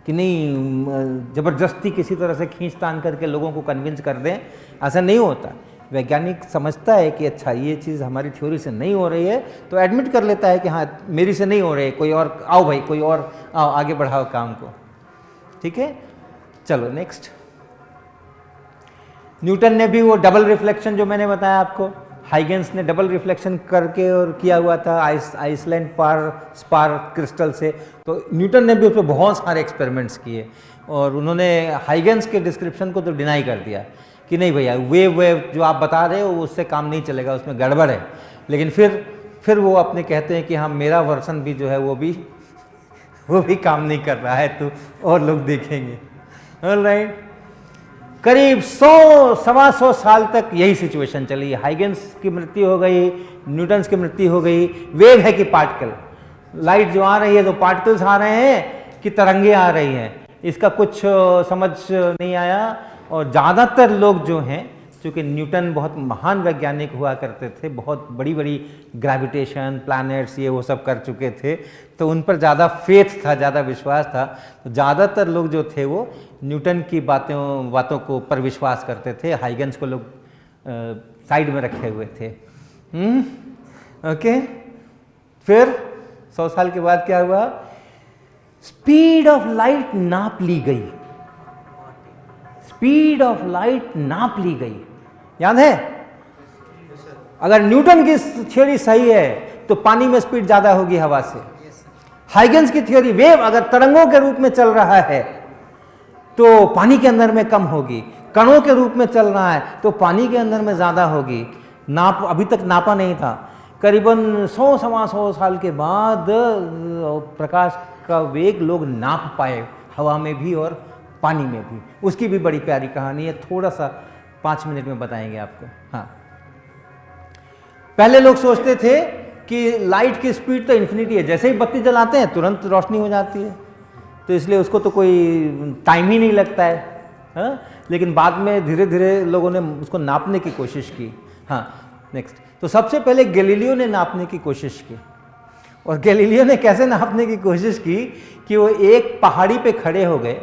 कि नहीं ज़बरदस्ती किसी तरह से खींच तान करके लोगों को कन्विंस कर दें, ऐसा नहीं होता। वैज्ञानिक समझता है कि अच्छा ये चीज़ हमारी थ्योरी से नहीं हो रही है, तो एडमिट कर लेता है कि हाँ मेरी से नहीं हो रही है, कोई और आओ भाई, कोई और आओ, आगे बढ़ाओ काम को। ठीक है, चलो नेक्स्ट। न्यूटन ने भी वो डबल रिफ्लेक्शन जो मैंने बताया आपको, हाइगेंस ने डबल रिफ्लेक्शन करके और किया हुआ था आइसलैंड स्पार क्रिस्टल से, तो न्यूटन ने भी उस पर बहुत सारे एक्सपेरिमेंट्स किए और उन्होंने हाइगेंस के डिस्क्रिप्शन को तो डिनाई कर दिया कि नहीं भैया वेव जो आप बता रहे हो उससे काम नहीं चलेगा, उसमें गड़बड़ है। लेकिन फिर वो अपने कहते हैं कि हाँ मेरा वर्सन भी जो है वो भी काम नहीं कर रहा है, तो और लोग देखेंगे। ऑलराइट, करीब 100-125 साल तक यही सिचुएशन चली। हाइगेंस की मृत्यु हो गई, न्यूटन्स की मृत्यु हो गई। वेव है कि पार्टिकल, लाइट जो आ रही है तो पार्टिकल्स आ रहे हैं कि तरंगे आ रही हैं, इसका कुछ समझ नहीं आया। और ज़्यादातर लोग जो हैं, चूँकि न्यूटन बहुत महान वैज्ञानिक हुआ करते थे, बहुत बड़ी बड़ी ग्रेविटेशन, प्लैनेट्स, ये वो सब कर चुके थे, तो उन पर ज़्यादा फेथ था, ज़्यादा विश्वास था। तो ज़्यादातर लोग जो थे वो न्यूटन की बातों को पर विश्वास करते थे। हाइगेंस को लोग साइड में रखे हुए थे। ओके, फिर 100 साल के बाद क्या हुआ? स्पीड ऑफ लाइट नाप ली गई। स्पीड ऑफ लाइट नाप ली गई, याद है? अगर न्यूटन की थ्योरी सही है तो पानी में स्पीड ज्यादा होगी हवा से। हाइगेंस की थ्योरी, वेव अगर तरंगों के रूप में चल रहा है तो पानी के अंदर में कम होगी, कणों के रूप में चल रहा है तो पानी के अंदर में ज्यादा होगी। नाप अभी तक नापा नहीं था। करीबन 100-125 साल के बाद प्रकाश का वेग लोग नाप पाए, हवा में भी और पानी में भी। उसकी भी बड़ी प्यारी कहानी है, थोड़ा सा 5 मिनट में बताएंगे आपको। हाँ, पहले लोग सोचते थे कि लाइट की स्पीड तो इन्फिनिटी है, जैसे ही बत्ती जलाते हैं तुरंत रोशनी हो जाती है, तो इसलिए उसको तो कोई टाइम ही नहीं लगता है। हाँ? लेकिन बाद में धीरे धीरे लोगों ने उसको नापने की कोशिश की। हाँ, नेक्स्ट। तो सबसे पहले गैलीलियो ने नापने की कोशिश की। और गैलीलियो ने कैसे नापने की कोशिश की कि वो एक पहाड़ी पे खड़े हो गए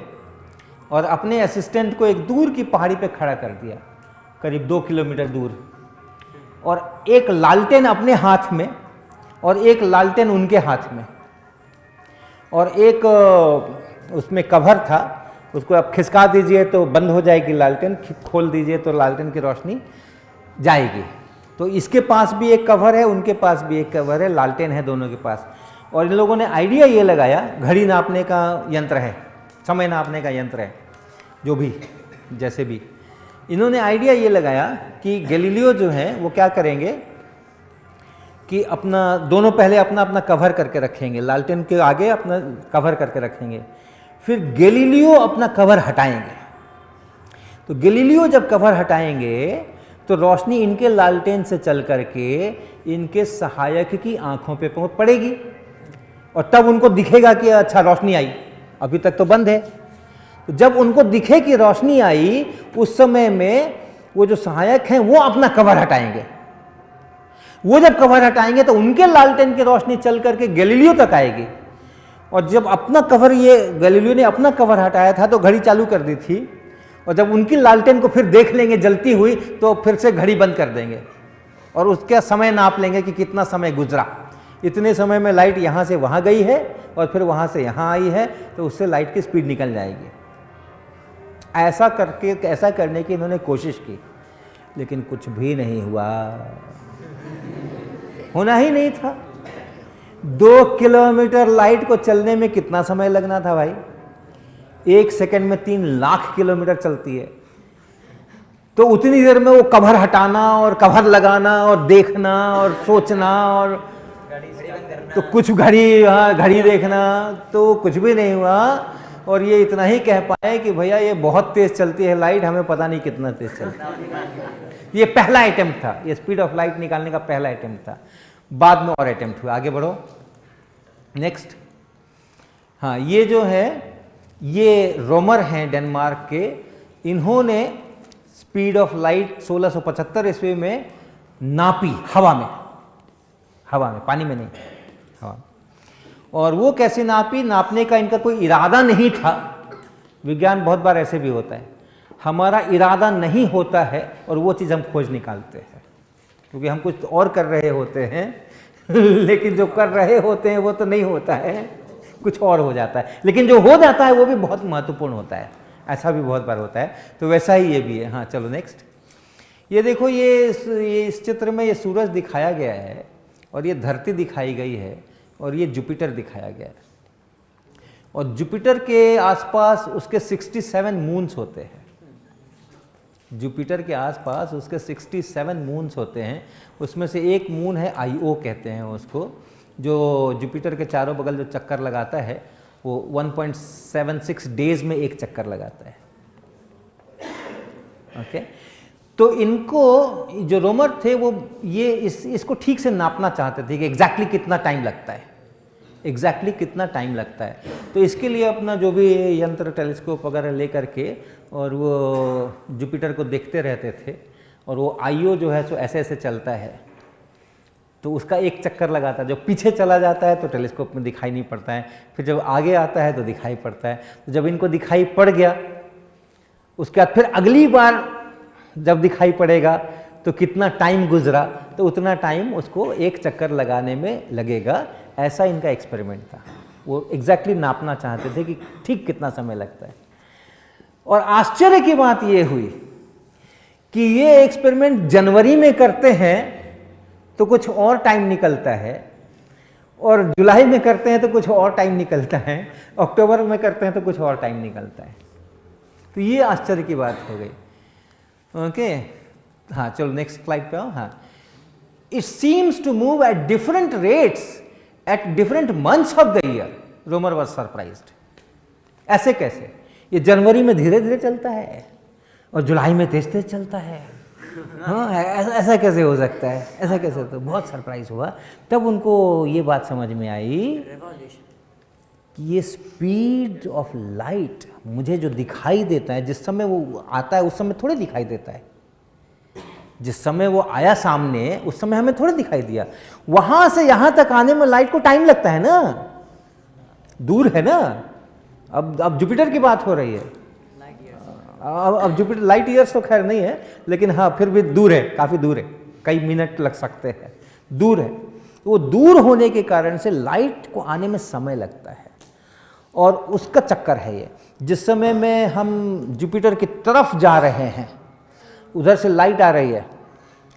और अपने असिस्टेंट को एक दूर की पहाड़ी पे खड़ा कर दिया, करीब 2 किलोमीटर दूर, और एक लालटेन अपने हाथ में और एक लालटेन उनके हाथ में, और एक उसमें कवर था, उसको आप खिसका दीजिए तो बंद हो जाएगी लालटेन, खोल दीजिए तो लालटेन की रोशनी जाएगी। तो इसके पास भी एक कवर है, उनके पास भी एक कवर है, लालटेन है दोनों के पास। और इन लोगों ने आइडिया ये लगाया, घड़ी नापने का यंत्र है, समय नापने का यंत्र है, जो भी जैसे भी, इन्होंने आइडिया ये लगाया कि गैलीलियो जो है वो क्या करेंगे कि अपना दोनों पहले अपना अपना कवर करके रखेंगे, लालटेन के आगे अपना कवर करके रखेंगे, फिर गैलीलियो अपना कवर हटाएंगे। तो गैलीलियो जब कवर हटाएंगे तो रोशनी इनके लालटेन से चल करके इनके सहायक की आंखों पे पड़ेगी और तब उनको दिखेगा कि अच्छा रोशनी आई, अभी तक तो बंद है। तो जब उनको दिखे कि रोशनी आई, उस समय में वो जो सहायक हैं वो अपना कवर हटाएंगे। वो जब कवर हटाएंगे तो उनके लालटेन की रोशनी चल करके गैलीलियो तक आएगी। और जब अपना कवर, ये गैलीलियो ने अपना कवर हटाया था तो घड़ी चालू कर दी थी, और जब उनकी लालटेन को फिर देख लेंगे जलती हुई तो फिर से घड़ी बंद कर देंगे और उसका समय नाप लेंगे कि कितना समय गुजरा। इतने समय में लाइट यहाँ से वहाँ गई है और फिर वहाँ से यहाँ आई है, तो उससे लाइट की स्पीड निकल जाएगी। ऐसा करने की इन्होंने कोशिश की, लेकिन कुछ भी नहीं हुआ, होना ही नहीं था। 2 किलोमीटर लाइट को चलने में कितना समय लगना था भाई? 1 सेकंड में 3 लाख किलोमीटर चलती है। तो उतनी देर में वो कवर हटाना और कवर लगाना और देखना और सोचना और तो कुछ घड़ी देखना, तो कुछ भी नहीं हुआ। और ये इतना ही कह पाए कि भैया ये बहुत तेज चलती है लाइट, हमें पता नहीं कितना तेज चलती है। ये पहला अटेम्प्ट था, ये स्पीड ऑफ लाइट निकालने का पहला अटेम्प्ट था। बाद में और अटेम्प्ट हुआ। आगे बढ़ो, नेक्स्ट। हाँ, ये जो है ये रोमर हैं डेनमार्क के, इन्होंने स्पीड ऑफ लाइट 1675 ईस्वी में नापी, हवा में, पानी में नहीं, हवा में। और वो कैसे नापी? नापने का इनका कोई इरादा नहीं था। विज्ञान बहुत बार ऐसे भी होता है, हमारा इरादा नहीं होता है और वो चीज़ हम खोज निकालते हैं, क्योंकि हम कुछ और कर रहे होते हैं लेकिन जो कर रहे होते हैं वो तो नहीं होता है, कुछ और हो जाता है, लेकिन जो हो जाता है वो भी बहुत महत्वपूर्ण होता है। ऐसा भी बहुत बार होता है, तो वैसा ही ये भी है। हाँ चलो नेक्स्ट। ये देखो, ये इस चित्र में ये सूरज दिखाया गया है और ये धरती दिखाई गई है और ये जुपिटर दिखाया गया है, और जुपिटर के आसपास उसके 67 मून्स होते हैं। जुपिटर के आसपास उसके 67 मून्स होते हैं। उसमें से एक मून है आईओ कहते हैं उसको, जो जुपिटर के चारों बगल जो चक्कर लगाता है वो 1.76 डेज में एक चक्कर लगाता है। ओके, तो इनको जो रोमर थे वो ये इसको ठीक से नापना चाहते थे कि एग्जैक्टली कितना टाइम लगता है, एग्जैक्टली कितना टाइम लगता है। तो इसके लिए अपना जो भी यंत्र टेलीस्कोप वगैरह ले करके और वो जुपिटर को देखते रहते थे, और वो आईओ जो है सो ऐसे ऐसे चलता है, तो उसका एक चक्कर लगाता है। जब पीछे चला जाता है तो टेलीस्कोप में दिखाई नहीं पड़ता है, फिर जब आगे आता है तो दिखाई पड़ता है। तो जब इनको दिखाई पड़ गया, उसके बाद फिर अगली बार जब दिखाई पड़ेगा तो कितना टाइम गुजरा, तो उतना टाइम उसको एक चक्कर लगाने में लगेगा। ऐसा इनका एक्सपेरिमेंट था, वो एग्जैक्टली नापना चाहते थे कि ठीक कितना समय लगता है। और आश्चर्य की बात ये हुई कि ये एक्सपेरिमेंट जनवरी में करते हैं तो कुछ और टाइम निकलता है, और जुलाई में करते हैं तो कुछ और टाइम निकलता है, अक्टूबर में करते हैं तो कुछ और टाइम निकलता है। तो ये आश्चर्य की बात हो गई। ओके, हाँ चलो नेक्स्ट स्लाइड पे आओ। हाँ, it seems to move at different rates at different months of the year. Roemer was surprised, ऐसे कैसे? ये जनवरी में धीरे धीरे चलता है और जुलाई में तेज तेज चलता है। हाँ, ऐसा कैसे हो सकता है, ऐसा कैसे? तो बहुत सरप्राइज हुआ। तब उनको ये बात समझ में आई कि ये स्पीड ऑफ लाइट मुझे जो दिखाई देता है, जिस समय वो आता है उस समय थोड़े दिखाई देता है, जिस समय वो आया सामने उस समय हमें थोड़े दिखाई दिया। वहां से यहां तक आने में लाइट को टाइम लगता है ना, दूर है ना। अब जुपिटर की बात हो रही है, अब जुपिटर लाइट ईयर्स तो खैर नहीं है, लेकिन हाँ फिर भी दूर है, काफ़ी दूर है, कई मिनट लग सकते हैं, दूर है। वो दूर होने के कारण से लाइट को आने में समय लगता है, और उसका चक्कर है ये। जिस समय में हम जुपिटर की तरफ जा रहे हैं, उधर से लाइट आ रही है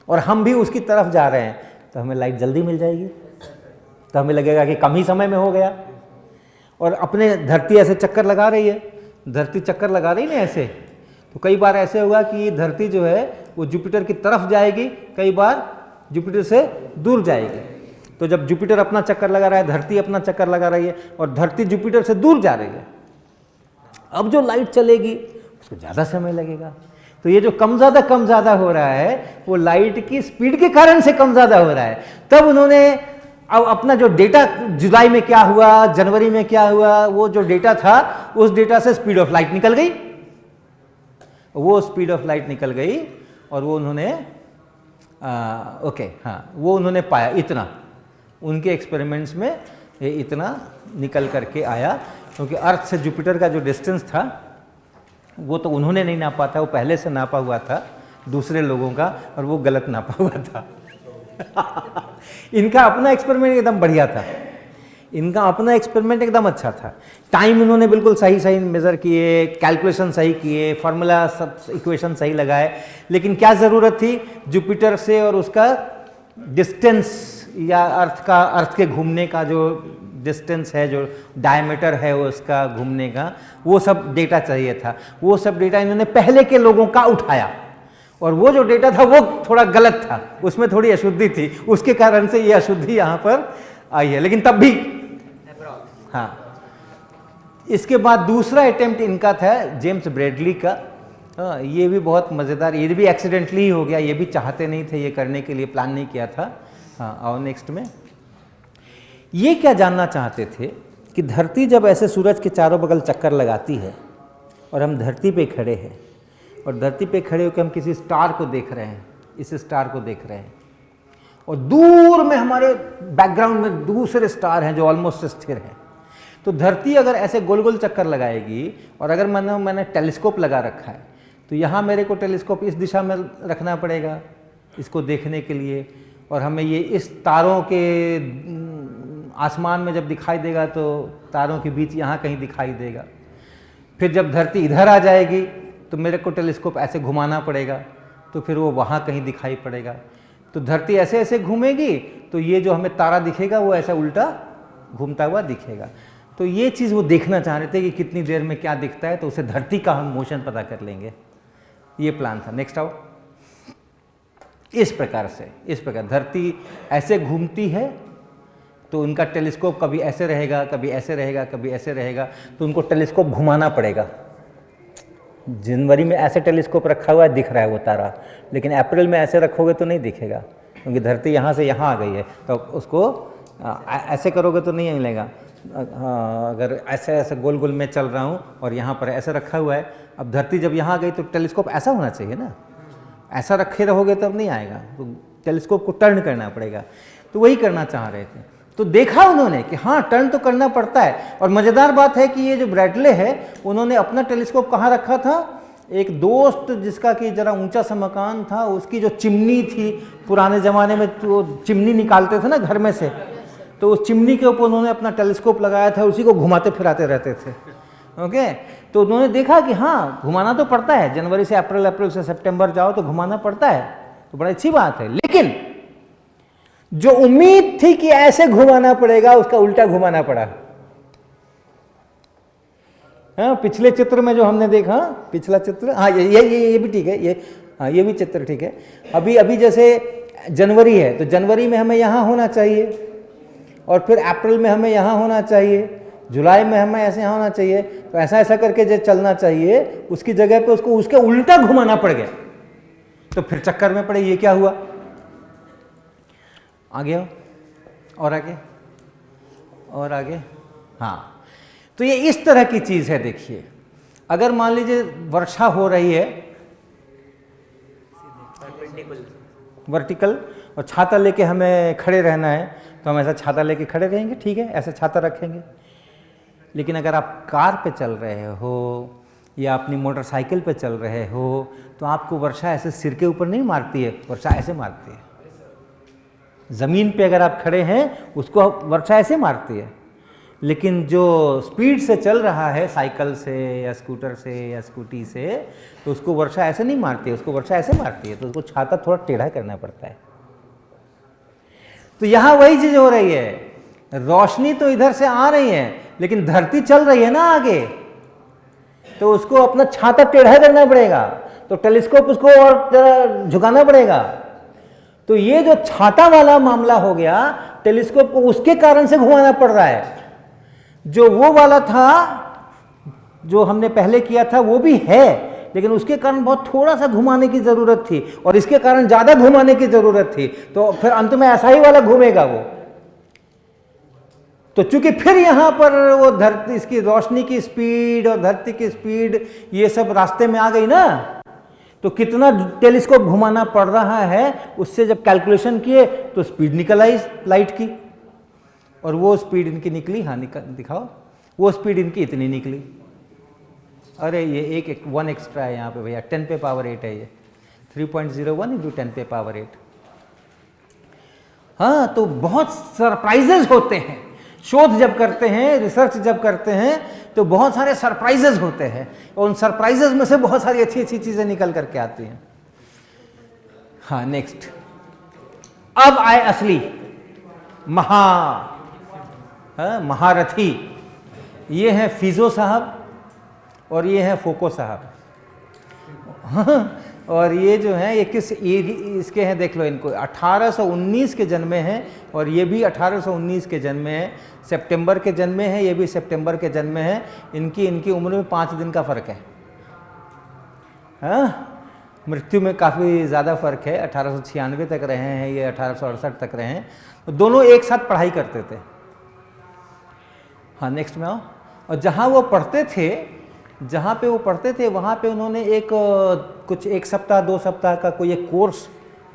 और हम भी उसकी तरफ जा रहे हैं, तो हमें लाइट जल्दी मिल जाएगी, तो हमें लगेगा कि कम ही समय में हो गया। और अपने धरती ऐसे चक्कर लगा रही है, धरती चक्कर लगा रही ना ऐसे, तो कई बार ऐसे होगा कि धरती जो है वो जुपिटर की तरफ जाएगी, कई बार जुपिटर से दूर जाएगी। तो जब जुपिटर अपना चक्कर लगा रहा है, धरती अपना चक्कर लगा रही है, और धरती जुपिटर से दूर जा रही है, अब जो लाइट चलेगी उसको ज़्यादा समय लगेगा। तो ये जो कम ज़्यादा हो रहा है वो लाइट की स्पीड के कारण से कम ज़्यादा हो रहा है। तब उन्होंने अब अपना जो डेटा, जुलाई में क्या हुआ, जनवरी में क्या हुआ, वो जो डेटा था उस डेटा से स्पीड ऑफ लाइट निकल गई, वो स्पीड ऑफ लाइट निकल गई, और वो उन्होंने वो उन्होंने पाया इतना, उनके एक्सपेरिमेंट्स में ये इतना निकल करके आया। क्योंकि अर्थ से जुपिटर का जो डिस्टेंस था वो तो उन्होंने नहीं नापा था, वो पहले से नापा हुआ था दूसरे लोगों का, और वो गलत नापा हुआ था। इनका अपना एक्सपेरिमेंट एकदम बढ़िया था, इनका अपना एक्सपेरिमेंट एकदम अच्छा था। टाइम इन्होंने बिल्कुल सही मेज़र किए, कैलकुलेशन सही किए, फार्मूला सब इक्वेशन सही लगाए, लेकिन क्या ज़रूरत थी? जुपिटर से और उसका डिस्टेंस, या अर्थ के घूमने का जो डिस्टेंस है, जो डायमीटर है उसका घूमने का, वो सब डेटा चाहिए था। वो सब डेटा इन्होंने पहले के लोगों का उठाया, और वो जो डेटा था वो थोड़ा गलत था, उसमें थोड़ी अशुद्धि थी, उसके कारण से ये अशुद्धि यहाँ पर आई है। लेकिन तब भी हाँ, इसके बाद दूसरा अटेम्प्ट इनका था जेम्स ब्रैडली का। हाँ, ये भी बहुत मज़ेदार, ये भी एक्सीडेंटली ही हो गया, ये भी चाहते नहीं थे, ये करने के लिए प्लान नहीं किया था। हाँ, और नेक्स्ट में ये क्या जानना चाहते थे कि धरती जब ऐसे सूरज के चारों बगल चक्कर लगाती है और हम धरती पे खड़े हैं, और धरती पे खड़े होकर हम किसी स्टार को देख रहे हैं, इस स्टार को देख रहे हैं, और दूर में हमारे बैकग्राउंड में दूसरे स्टार हैं जो ऑलमोस्ट स्थिर हैं। तो धरती अगर ऐसे गोल गोल चक्कर लगाएगी, और अगर मैंने टेलीस्कोप लगा रखा है, तो यहाँ मेरे को टेलीस्कोप इस दिशा में रखना पड़ेगा इसको देखने के लिए, और हमें ये इस तारों के आसमान में जब दिखाई देगा तो तारों के बीच यहाँ कहीं दिखाई देगा। फिर जब धरती इधर आ जाएगी तो मेरे को टेलीस्कोप ऐसे घुमाना पड़ेगा, तो फिर वो वहाँ कहीं दिखाई पड़ेगा। तो धरती ऐसे ऐसे घूमेगी तो ये जो हमें तारा दिखेगा वो ऐसा उल्टा घूमता हुआ दिखेगा। तो ये चीज़ वो देखना चाह रहे थे कि कितनी देर में क्या दिखता है, तो उसे धरती का हम मोशन पता कर लेंगे, ये प्लान था। नेक्स्ट आओ। इस प्रकार से, इस प्रकार धरती ऐसे घूमती है तो उनका टेलीस्कोप कभी ऐसे रहेगा, कभी ऐसे रहेगा, कभी ऐसे रहेगा, तो उनको टेलीस्कोप घुमाना पड़ेगा। जनवरी में ऐसे टेलीस्कोप रखा हुआ है, दिख रहा है वो तारा, लेकिन अप्रैल में ऐसे रखोगे तो नहीं दिखेगा, क्योंकि धरती यहाँ से यहाँ आ गई है। तो उसको ऐसे करोगे तो नहीं मिलेगा। अगर ऐसे ऐसे गोल गोल में चल रहा हूँ और यहाँ पर ऐसे रखा हुआ है, अब धरती जब यहाँ आ गई तो टेलीस्कोप ऐसा होना चाहिए ना, ऐसा रखे रहोगे तब नहीं आएगा, तो टेलीस्कोप को टर्न करना पड़ेगा। तो वही करना चाह रहे थे। तो देखा उन्होंने कि हाँ टर्न तो करना पड़ता है। और मज़ेदार बात है कि ये जो ब्रैडले है उन्होंने अपना टेलीस्कोप कहाँ रखा था, एक दोस्त जिसका कि ज़रा ऊंचा सा मकान था, उसकी जो चिमनी थी, पुराने ज़माने में तो चिमनी निकालते थे ना घर में से, तो उस चिमनी के ऊपर उन्होंने अपना टेलीस्कोप लगाया था, उसी को घुमाते फिराते रहते थे। ओके, तो उन्होंने देखा कि हाँ घुमाना तो पड़ता है, जनवरी से अप्रैल, अप्रैल से सितंबर जाओ तो घुमाना पड़ता है, तो बड़ी अच्छी बात है। लेकिन जो उम्मीद थी कि ऐसे घुमाना पड़ेगा, उसका उल्टा घुमाना पड़ा। हाँ, पिछले चित्र में जो हमने देखा, पिछला चित्र, हाँ ये भी ठीक है, ये हाँ ये भी चित्र ठीक है। अभी जैसे जनवरी है तो जनवरी में हमें यहाँ होना चाहिए, और फिर अप्रैल में हमें यहाँ होना चाहिए, जुलाई में हमें ऐसे यहाँ होना चाहिए, तो ऐसा ऐसा करके जो चलना चाहिए उसकी जगह पे उसको उसके उल्टा घुमाना पड़ गया। तो फिर चक्कर में पड़े, ये क्या हुआ, आगे आओ, और आगे और आगे। हाँ, तो ये इस तरह की चीज है। देखिए, अगर मान लीजिए वर्षा हो रही है वर्टिकल, और छाता लेके हमें खड़े रहना है, तो हम ऐसा छाता लेके खड़े रहेंगे, ठीक है, ऐसे छाता रखेंगे। लेकिन अगर आप कार पे चल रहे हो या अपनी मोटरसाइकिल पे चल रहे हो तो आपको वर्षा ऐसे सिर के ऊपर नहीं मारती है, वर्षा ऐसे मारती है। ज़मीन पे अगर आप खड़े हैं उसको वर्षा ऐसे मारती है। लेकिन जो स्पीड से चल रहा है, साइकिल से या स्कूटर से या स्कूटी से, तो उसको वर्षा ऐसे नहीं मारती है, उसको वर्षा ऐसे मारती है, तो उसको छाता थोड़ा टेढ़ा करना पड़ता है। तो यहाँ वही चीज़ हो रही है, रोशनी तो इधर से आ रही है लेकिन धरती चल रही है ना आगे, तो उसको अपना छाता टेढ़ा करना पड़ेगा, तो टेलीस्कोप उसको और जरा झुकाना पड़ेगा। तो ये जो छाता वाला मामला हो गया, टेलीस्कोप को उसके कारण से घुमाना पड़ रहा है। जो वो वाला था जो हमने पहले किया था वो भी है, लेकिन उसके कारण बहुत थोड़ा सा घुमाने की जरूरत थी, और इसके कारण ज्यादा घुमाने की जरूरत थी, तो फिर अंत में ऐसा ही वाला घूमेगा वो। तो चूंकि फिर यहां पर वो धरती, इसकी रोशनी की स्पीड और धरती की स्पीड ये सब रास्ते में आ गई ना, तो कितना टेलीस्कोप घुमाना पड़ रहा है, उससे जब कैलकुलेशन किए तो स्पीड निकल आई लाइट की, और वो स्पीड इनकी निकली, हाँ दिखाओ, वो स्पीड इनकी इतनी निकली। अरे ये एक 1 एक्स्ट्रा है यहाँ पे भैया, 10 पे पावर 8 है ये, 3.01 × 10 पे पावर 8। हाँ, तो बहुत सरप्राइजेज होते हैं, शोध जब करते हैं, रिसर्च जब करते हैं, तो बहुत सारे सरप्राइजेज होते हैं, और उन सरप्राइजेज में से बहुत सारी अच्छी अच्छी चीजें निकल करके आती हैं। हाँ, नेक्स्ट, अब आए असली महारथी। ये हैं फिजो साहब और ये हैं फोको साहब। हाँ, और ये जो है ये इसके हैं, देख लो इनको, 1819 के जन्मे हैं, और ये भी 1819 के जन्मे हैं, सितंबर के जन्मे हैं, ये भी सितंबर के जन्मे हैं। इनकी उम्र में 5 दिन का फ़र्क है। हाँ, मृत्यु में काफ़ी ज़्यादा फ़र्क है, 1896 तक रहे हैं, ये 1868 तक रहे हैं। तो दोनों एक साथ पढ़ाई करते थे। हाँ, नेक्स्ट में आओ। और जहाँ वो पढ़ते थे वहाँ पे उन्होंने कुछ 1 सप्ताह 2 सप्ताह का कोई एक कोर्स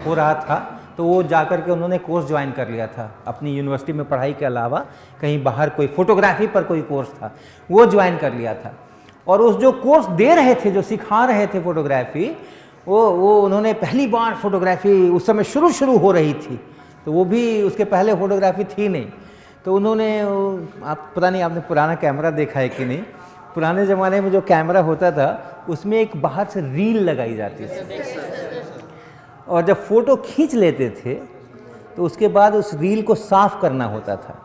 हो रहा था, तो वो जाकर के उन्होंने कोर्स ज्वाइन कर लिया था अपनी यूनिवर्सिटी में, पढ़ाई के अलावा कहीं बाहर कोई फोटोग्राफी पर कोई कोर्स था, वो ज्वाइन कर लिया था। और उस जो कोर्स दे रहे थे, जो सिखा रहे थे फोटोग्राफी, वो उन्होंने पहली बार फोटोग्राफी उस समय शुरू हो रही थी, तो वो भी उसके पहले फोटोग्राफी थी नहीं, तो उन्होंने, आप पता नहीं आपने पुराना कैमरा देखा है कि नहीं, पुराने ज़माने में जो कैमरा होता था उसमें एक बाहर से रील लगाई जाती थी, और जब फ़ोटो खींच लेते थे तो उसके बाद उस रील को साफ़ करना होता था।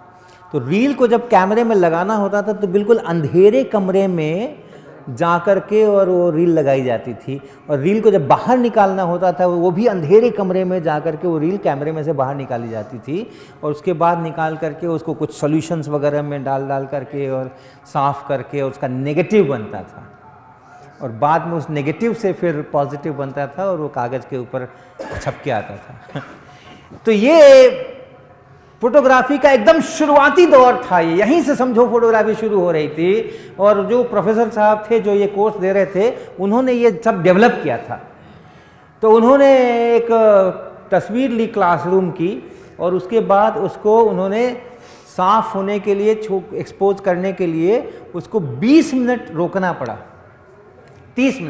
तो रील को जब कैमरे में लगाना होता था तो बिल्कुल अंधेरे कमरे में जा कर के और वो रील लगाई जाती थी, और रील को जब बाहर निकालना होता था वो भी अंधेरे कमरे में जा कर के वो रील कैमरे में से बाहर निकाली जाती थी, और उसके बाद निकाल करके उसको कुछ सॉल्यूशंस वगैरह में डाल करके और साफ़ करके और उसका नेगेटिव बनता था, और बाद में उस नेगेटिव से फिर पॉजिटिव बनता था और वो कागज़ के ऊपर छप के आता था। तो ये फोटोग्राफी का एकदम शुरुआती दौर था, ये यहीं से समझो फोटोग्राफी शुरू हो रही थी, और जो प्रोफेसर साहब थे जो ये कोर्स दे रहे थे उन्होंने ये सब डेवलप किया था। तो उन्होंने एक तस्वीर ली क्लासरूम की, और उसके बाद उसको उन्होंने साफ होने के लिए, एक्सपोज करने के लिए उसको 20 मिनट रोकना पड़ा, 30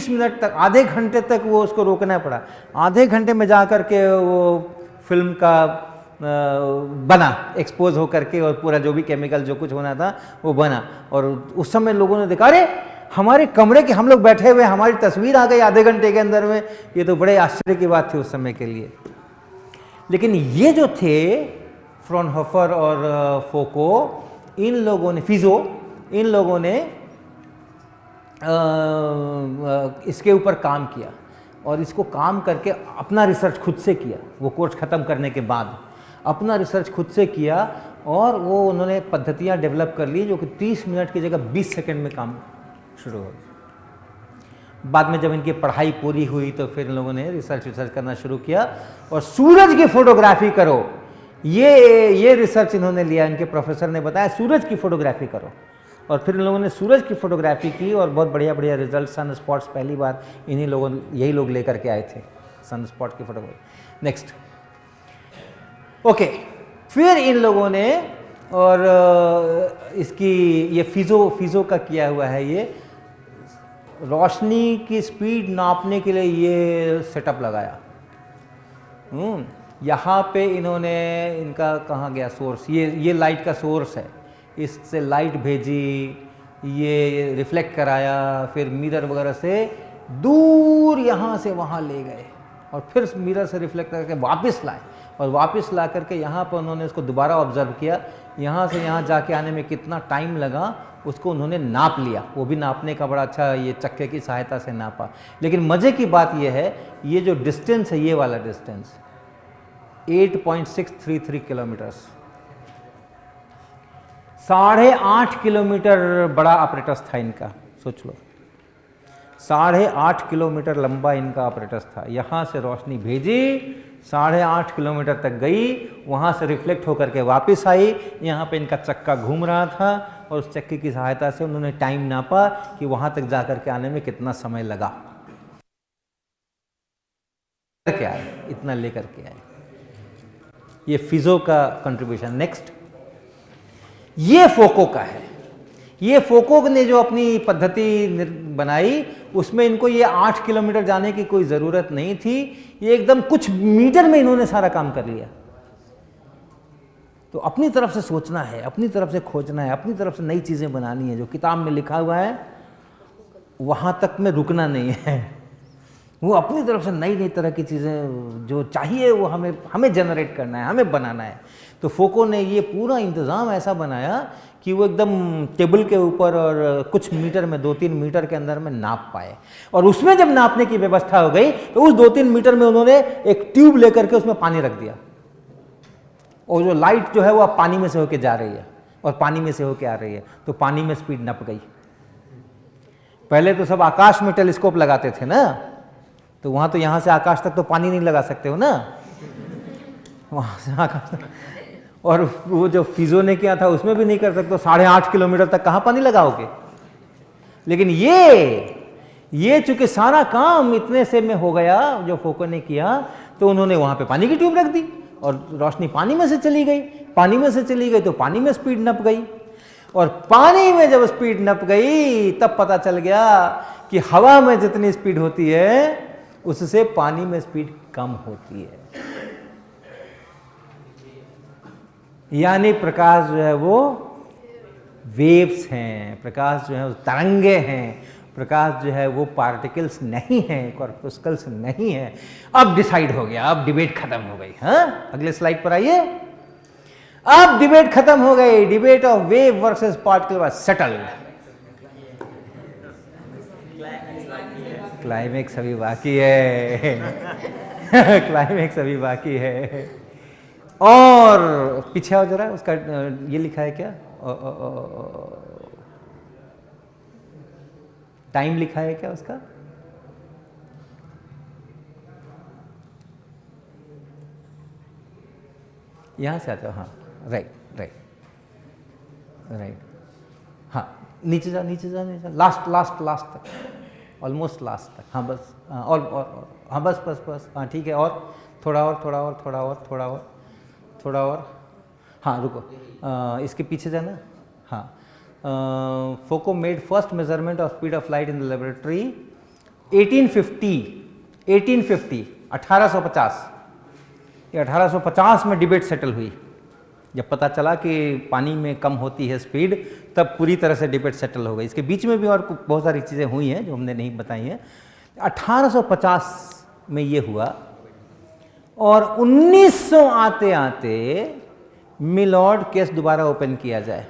मिनट तक, आधे घंटे तक वो उसको रोकना पड़ा। आधे घंटे में जा कर के वो फिल्म का बना, एक्सपोज हो करके, और पूरा जो भी केमिकल जो कुछ होना था वो बना। और उस समय लोगों ने देखा, अरे हमारे कमरे के हम लोग बैठे हुए, हमारी तस्वीर आ गई आधे घंटे के अंदर में। ये तो बड़े आश्चर्य की बात थी उस समय के लिए। लेकिन ये जो थे फ्रॉनहोफर और फोको, इन लोगों ने, फिजो, इन लोगों ने इसके ऊपर काम किया, और इसको काम करके अपना रिसर्च खुद से किया। वो कोर्स ख़त्म करने के बाद अपना रिसर्च खुद से किया, और वो उन्होंने पद्धतियाँ डेवलप कर ली जो कि 30 मिनट की जगह 20 सेकंड में काम शुरू हो। बाद में जब इनकी पढ़ाई पूरी हुई तो फिर इन लोगों ने रिसर्च करना शुरू किया, और सूरज की फोटोग्राफी करो, ये रिसर्च इन्होंने लिया। इनके प्रोफेसर ने बताया सूरज की फोटोग्राफी करो, और फिर इन लोगों ने सूरज की फोटोग्राफी की, और बहुत बढ़िया रिजल्ट, सन स्पॉट्स पहली बार इन्हीं लोगों, यही लोग लेकर के आए थे सन स्पॉट की फोटोग्राफी। नेक्स्ट, ओके, फिर इन लोगों ने, और इसकी ये फिजो का किया हुआ है, ये रोशनी की स्पीड नापने के लिए ये सेटअप लगाया। यहाँ पे इन्होंने, इनका कहाँ गया सोर्स, ये लाइट का सोर्स है, इससे लाइट भेजी, ये रिफ्लेक्ट कराया, फिर मिरर वगैरह से दूर यहाँ से वहाँ ले गए, और फिर मिरर से रिफ्लेक्ट करके वापस लाए, और वापस ला करके यहाँ पर उन्होंने उसको दोबारा ऑब्जर्व किया। यहाँ से यहाँ जाके आने में कितना टाइम लगा उसको उन्होंने नाप लिया। वो भी नापने का बड़ा अच्छा, ये चक्के की सहायता से नापा। लेकिन मज़े की बात ये है, ये जो डिस्टेंस है, ये वाला डिस्टेंस 8.633 किलोमीटर्स, 8.5 किलोमीटर बड़ा ऑपरेटस था इनका। सोच लो, 8.5 किलोमीटर लंबा इनका ऑपरेटस था। यहाँ से रोशनी भेजी, 8.5 किलोमीटर तक गई, वहाँ से रिफ्लेक्ट होकर के वापस आई, यहाँ पे इनका चक्का घूम रहा था, और उस चक्के की सहायता से उन्होंने टाइम नापा कि वहाँ तक जाकर के आने में कितना समय लगा। करके आए, इतना लेकर के आए। ये फिजो का कंट्रीब्यूशन। नेक्स्ट, ये फोको का है। ये फोको ने जो अपनी पद्धति बनाई, उसमें इनको ये 8 किलोमीटर जाने की कोई ज़रूरत नहीं थी। ये एकदम कुछ मीटर में इन्होंने सारा काम कर लिया। तो अपनी तरफ से सोचना है, अपनी तरफ से खोजना है, अपनी तरफ से नई चीज़ें बनानी है। जो किताब में लिखा हुआ है वहाँ तक में रुकना नहीं है। वो अपनी तरफ से नई तरह की चीज़ें जो चाहिए वो हमें जनरेट करना है, हमें बनाना है। तो फोको ने ये पूरा इंतज़ाम ऐसा बनाया कि वो एकदम टेबल के ऊपर और कुछ मीटर में, 2-3 मीटर के अंदर में नाप पाए। और उसमें जब नापने की व्यवस्था हो गई तो उस 2-3 मीटर में उन्होंने एक ट्यूब लेकर के उसमें पानी रख दिया, और जो लाइट जो है वो अब पानी में से होके जा रही है और पानी में से होके आ रही है, तो पानी में स्पीड नप गई। पहले तो सब आकाश में टेलीस्कोप लगाते थे ना, तो वहाँ तो यहाँ से आकाश तक तो पानी नहीं लगा सकते हो ना, वहाँ से आकाश तक। और वो जो फिजो ने किया था उसमें भी नहीं कर सकते, 8.5 किलोमीटर तक कहाँ पानी लगाओगे। लेकिन ये चूंकि सारा काम इतने से में हो गया जो फोको ने किया, तो उन्होंने वहाँ पे पानी की ट्यूब रख दी और रोशनी पानी में से चली गई। पानी में से चली गई तो पानी में स्पीड नप गई। और पानी में जब स्पीड नप गई तब पता चल गया कि हवा में जितनी स्पीड होती है उससे पानी में स्पीड कम होती है। यानी प्रकाश जो है वो वेव्स हैं, प्रकाश जो है वो तरंगे हैं, प्रकाश जो है वो पार्टिकल्स नहीं हैं, कॉर्पस्कल्स नहीं है। अब डिसाइड हो गया, अब डिबेट खत्म हो गई। हाँ, अगले स्लाइड पर आइए। अब डिबेट खत्म हो गई, debate of wave versus particle was settled. Climax अभी बाकी है क्लाइमेक्स अभी बाकी है। और पीछे आओ जरा, उसका ये लिखा है क्या, टाइम लिखा है क्या उसका? यहां से आ जाओ। हाँ, राइट राइट राइट। हाँ, नीचे जाओ नीचे जाओ नीचे, लास्ट लास्ट लास्ट तक, ऑलमोस्ट लास्ट तक। हाँ बस, और हाँ बस बस बस, हाँ ठीक है, और थोड़ा और थोड़ा और थोड़ा और थोड़ा और थोड़ा और। हाँ रुको, इसके पीछे जाना। हाँ, Foucault made first measurement of speed of light in the laboratory 1850 1850। ये 1850 में डिबेट सेटल हुई। जब पता चला कि पानी में कम होती है स्पीड, तब पूरी तरह से डिबेट सेटल हो गई। इसके बीच में भी और बहुत सारी चीज़ें हुई हैं जो हमने नहीं बताई हैं। 1850 में ये हुआ, और 1900 आते आते मिलॉर्ड केस दोबारा ओपन किया जाए,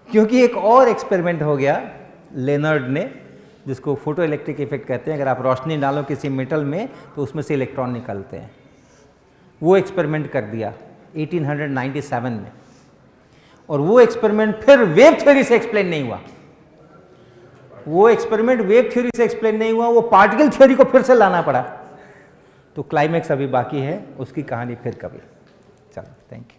क्योंकि एक और एक्सपेरिमेंट हो गया लेनर्ड ने, जिसको फोटो इलेक्ट्रिक इफेक्ट कहते हैं। अगर आप रोशनी डालो किसी मेटल में तो उसमें से इलेक्ट्रॉन निकलते हैं। वो एक्सपेरिमेंट कर दिया 1897 में, और वो एक्सपेरिमेंट फिर वेव थ्योरी से एक्सप्लेन नहीं हुआ। वो एक्सपेरिमेंट वेव थ्योरी से एक्सप्लेन नहीं हुआ, वो पार्टिकल थ्योरी को फिर से लाना पड़ा। तो क्लाइमेक्स अभी बाकी है, उसकी कहानी फिर कभी। चलो, थैंक यू।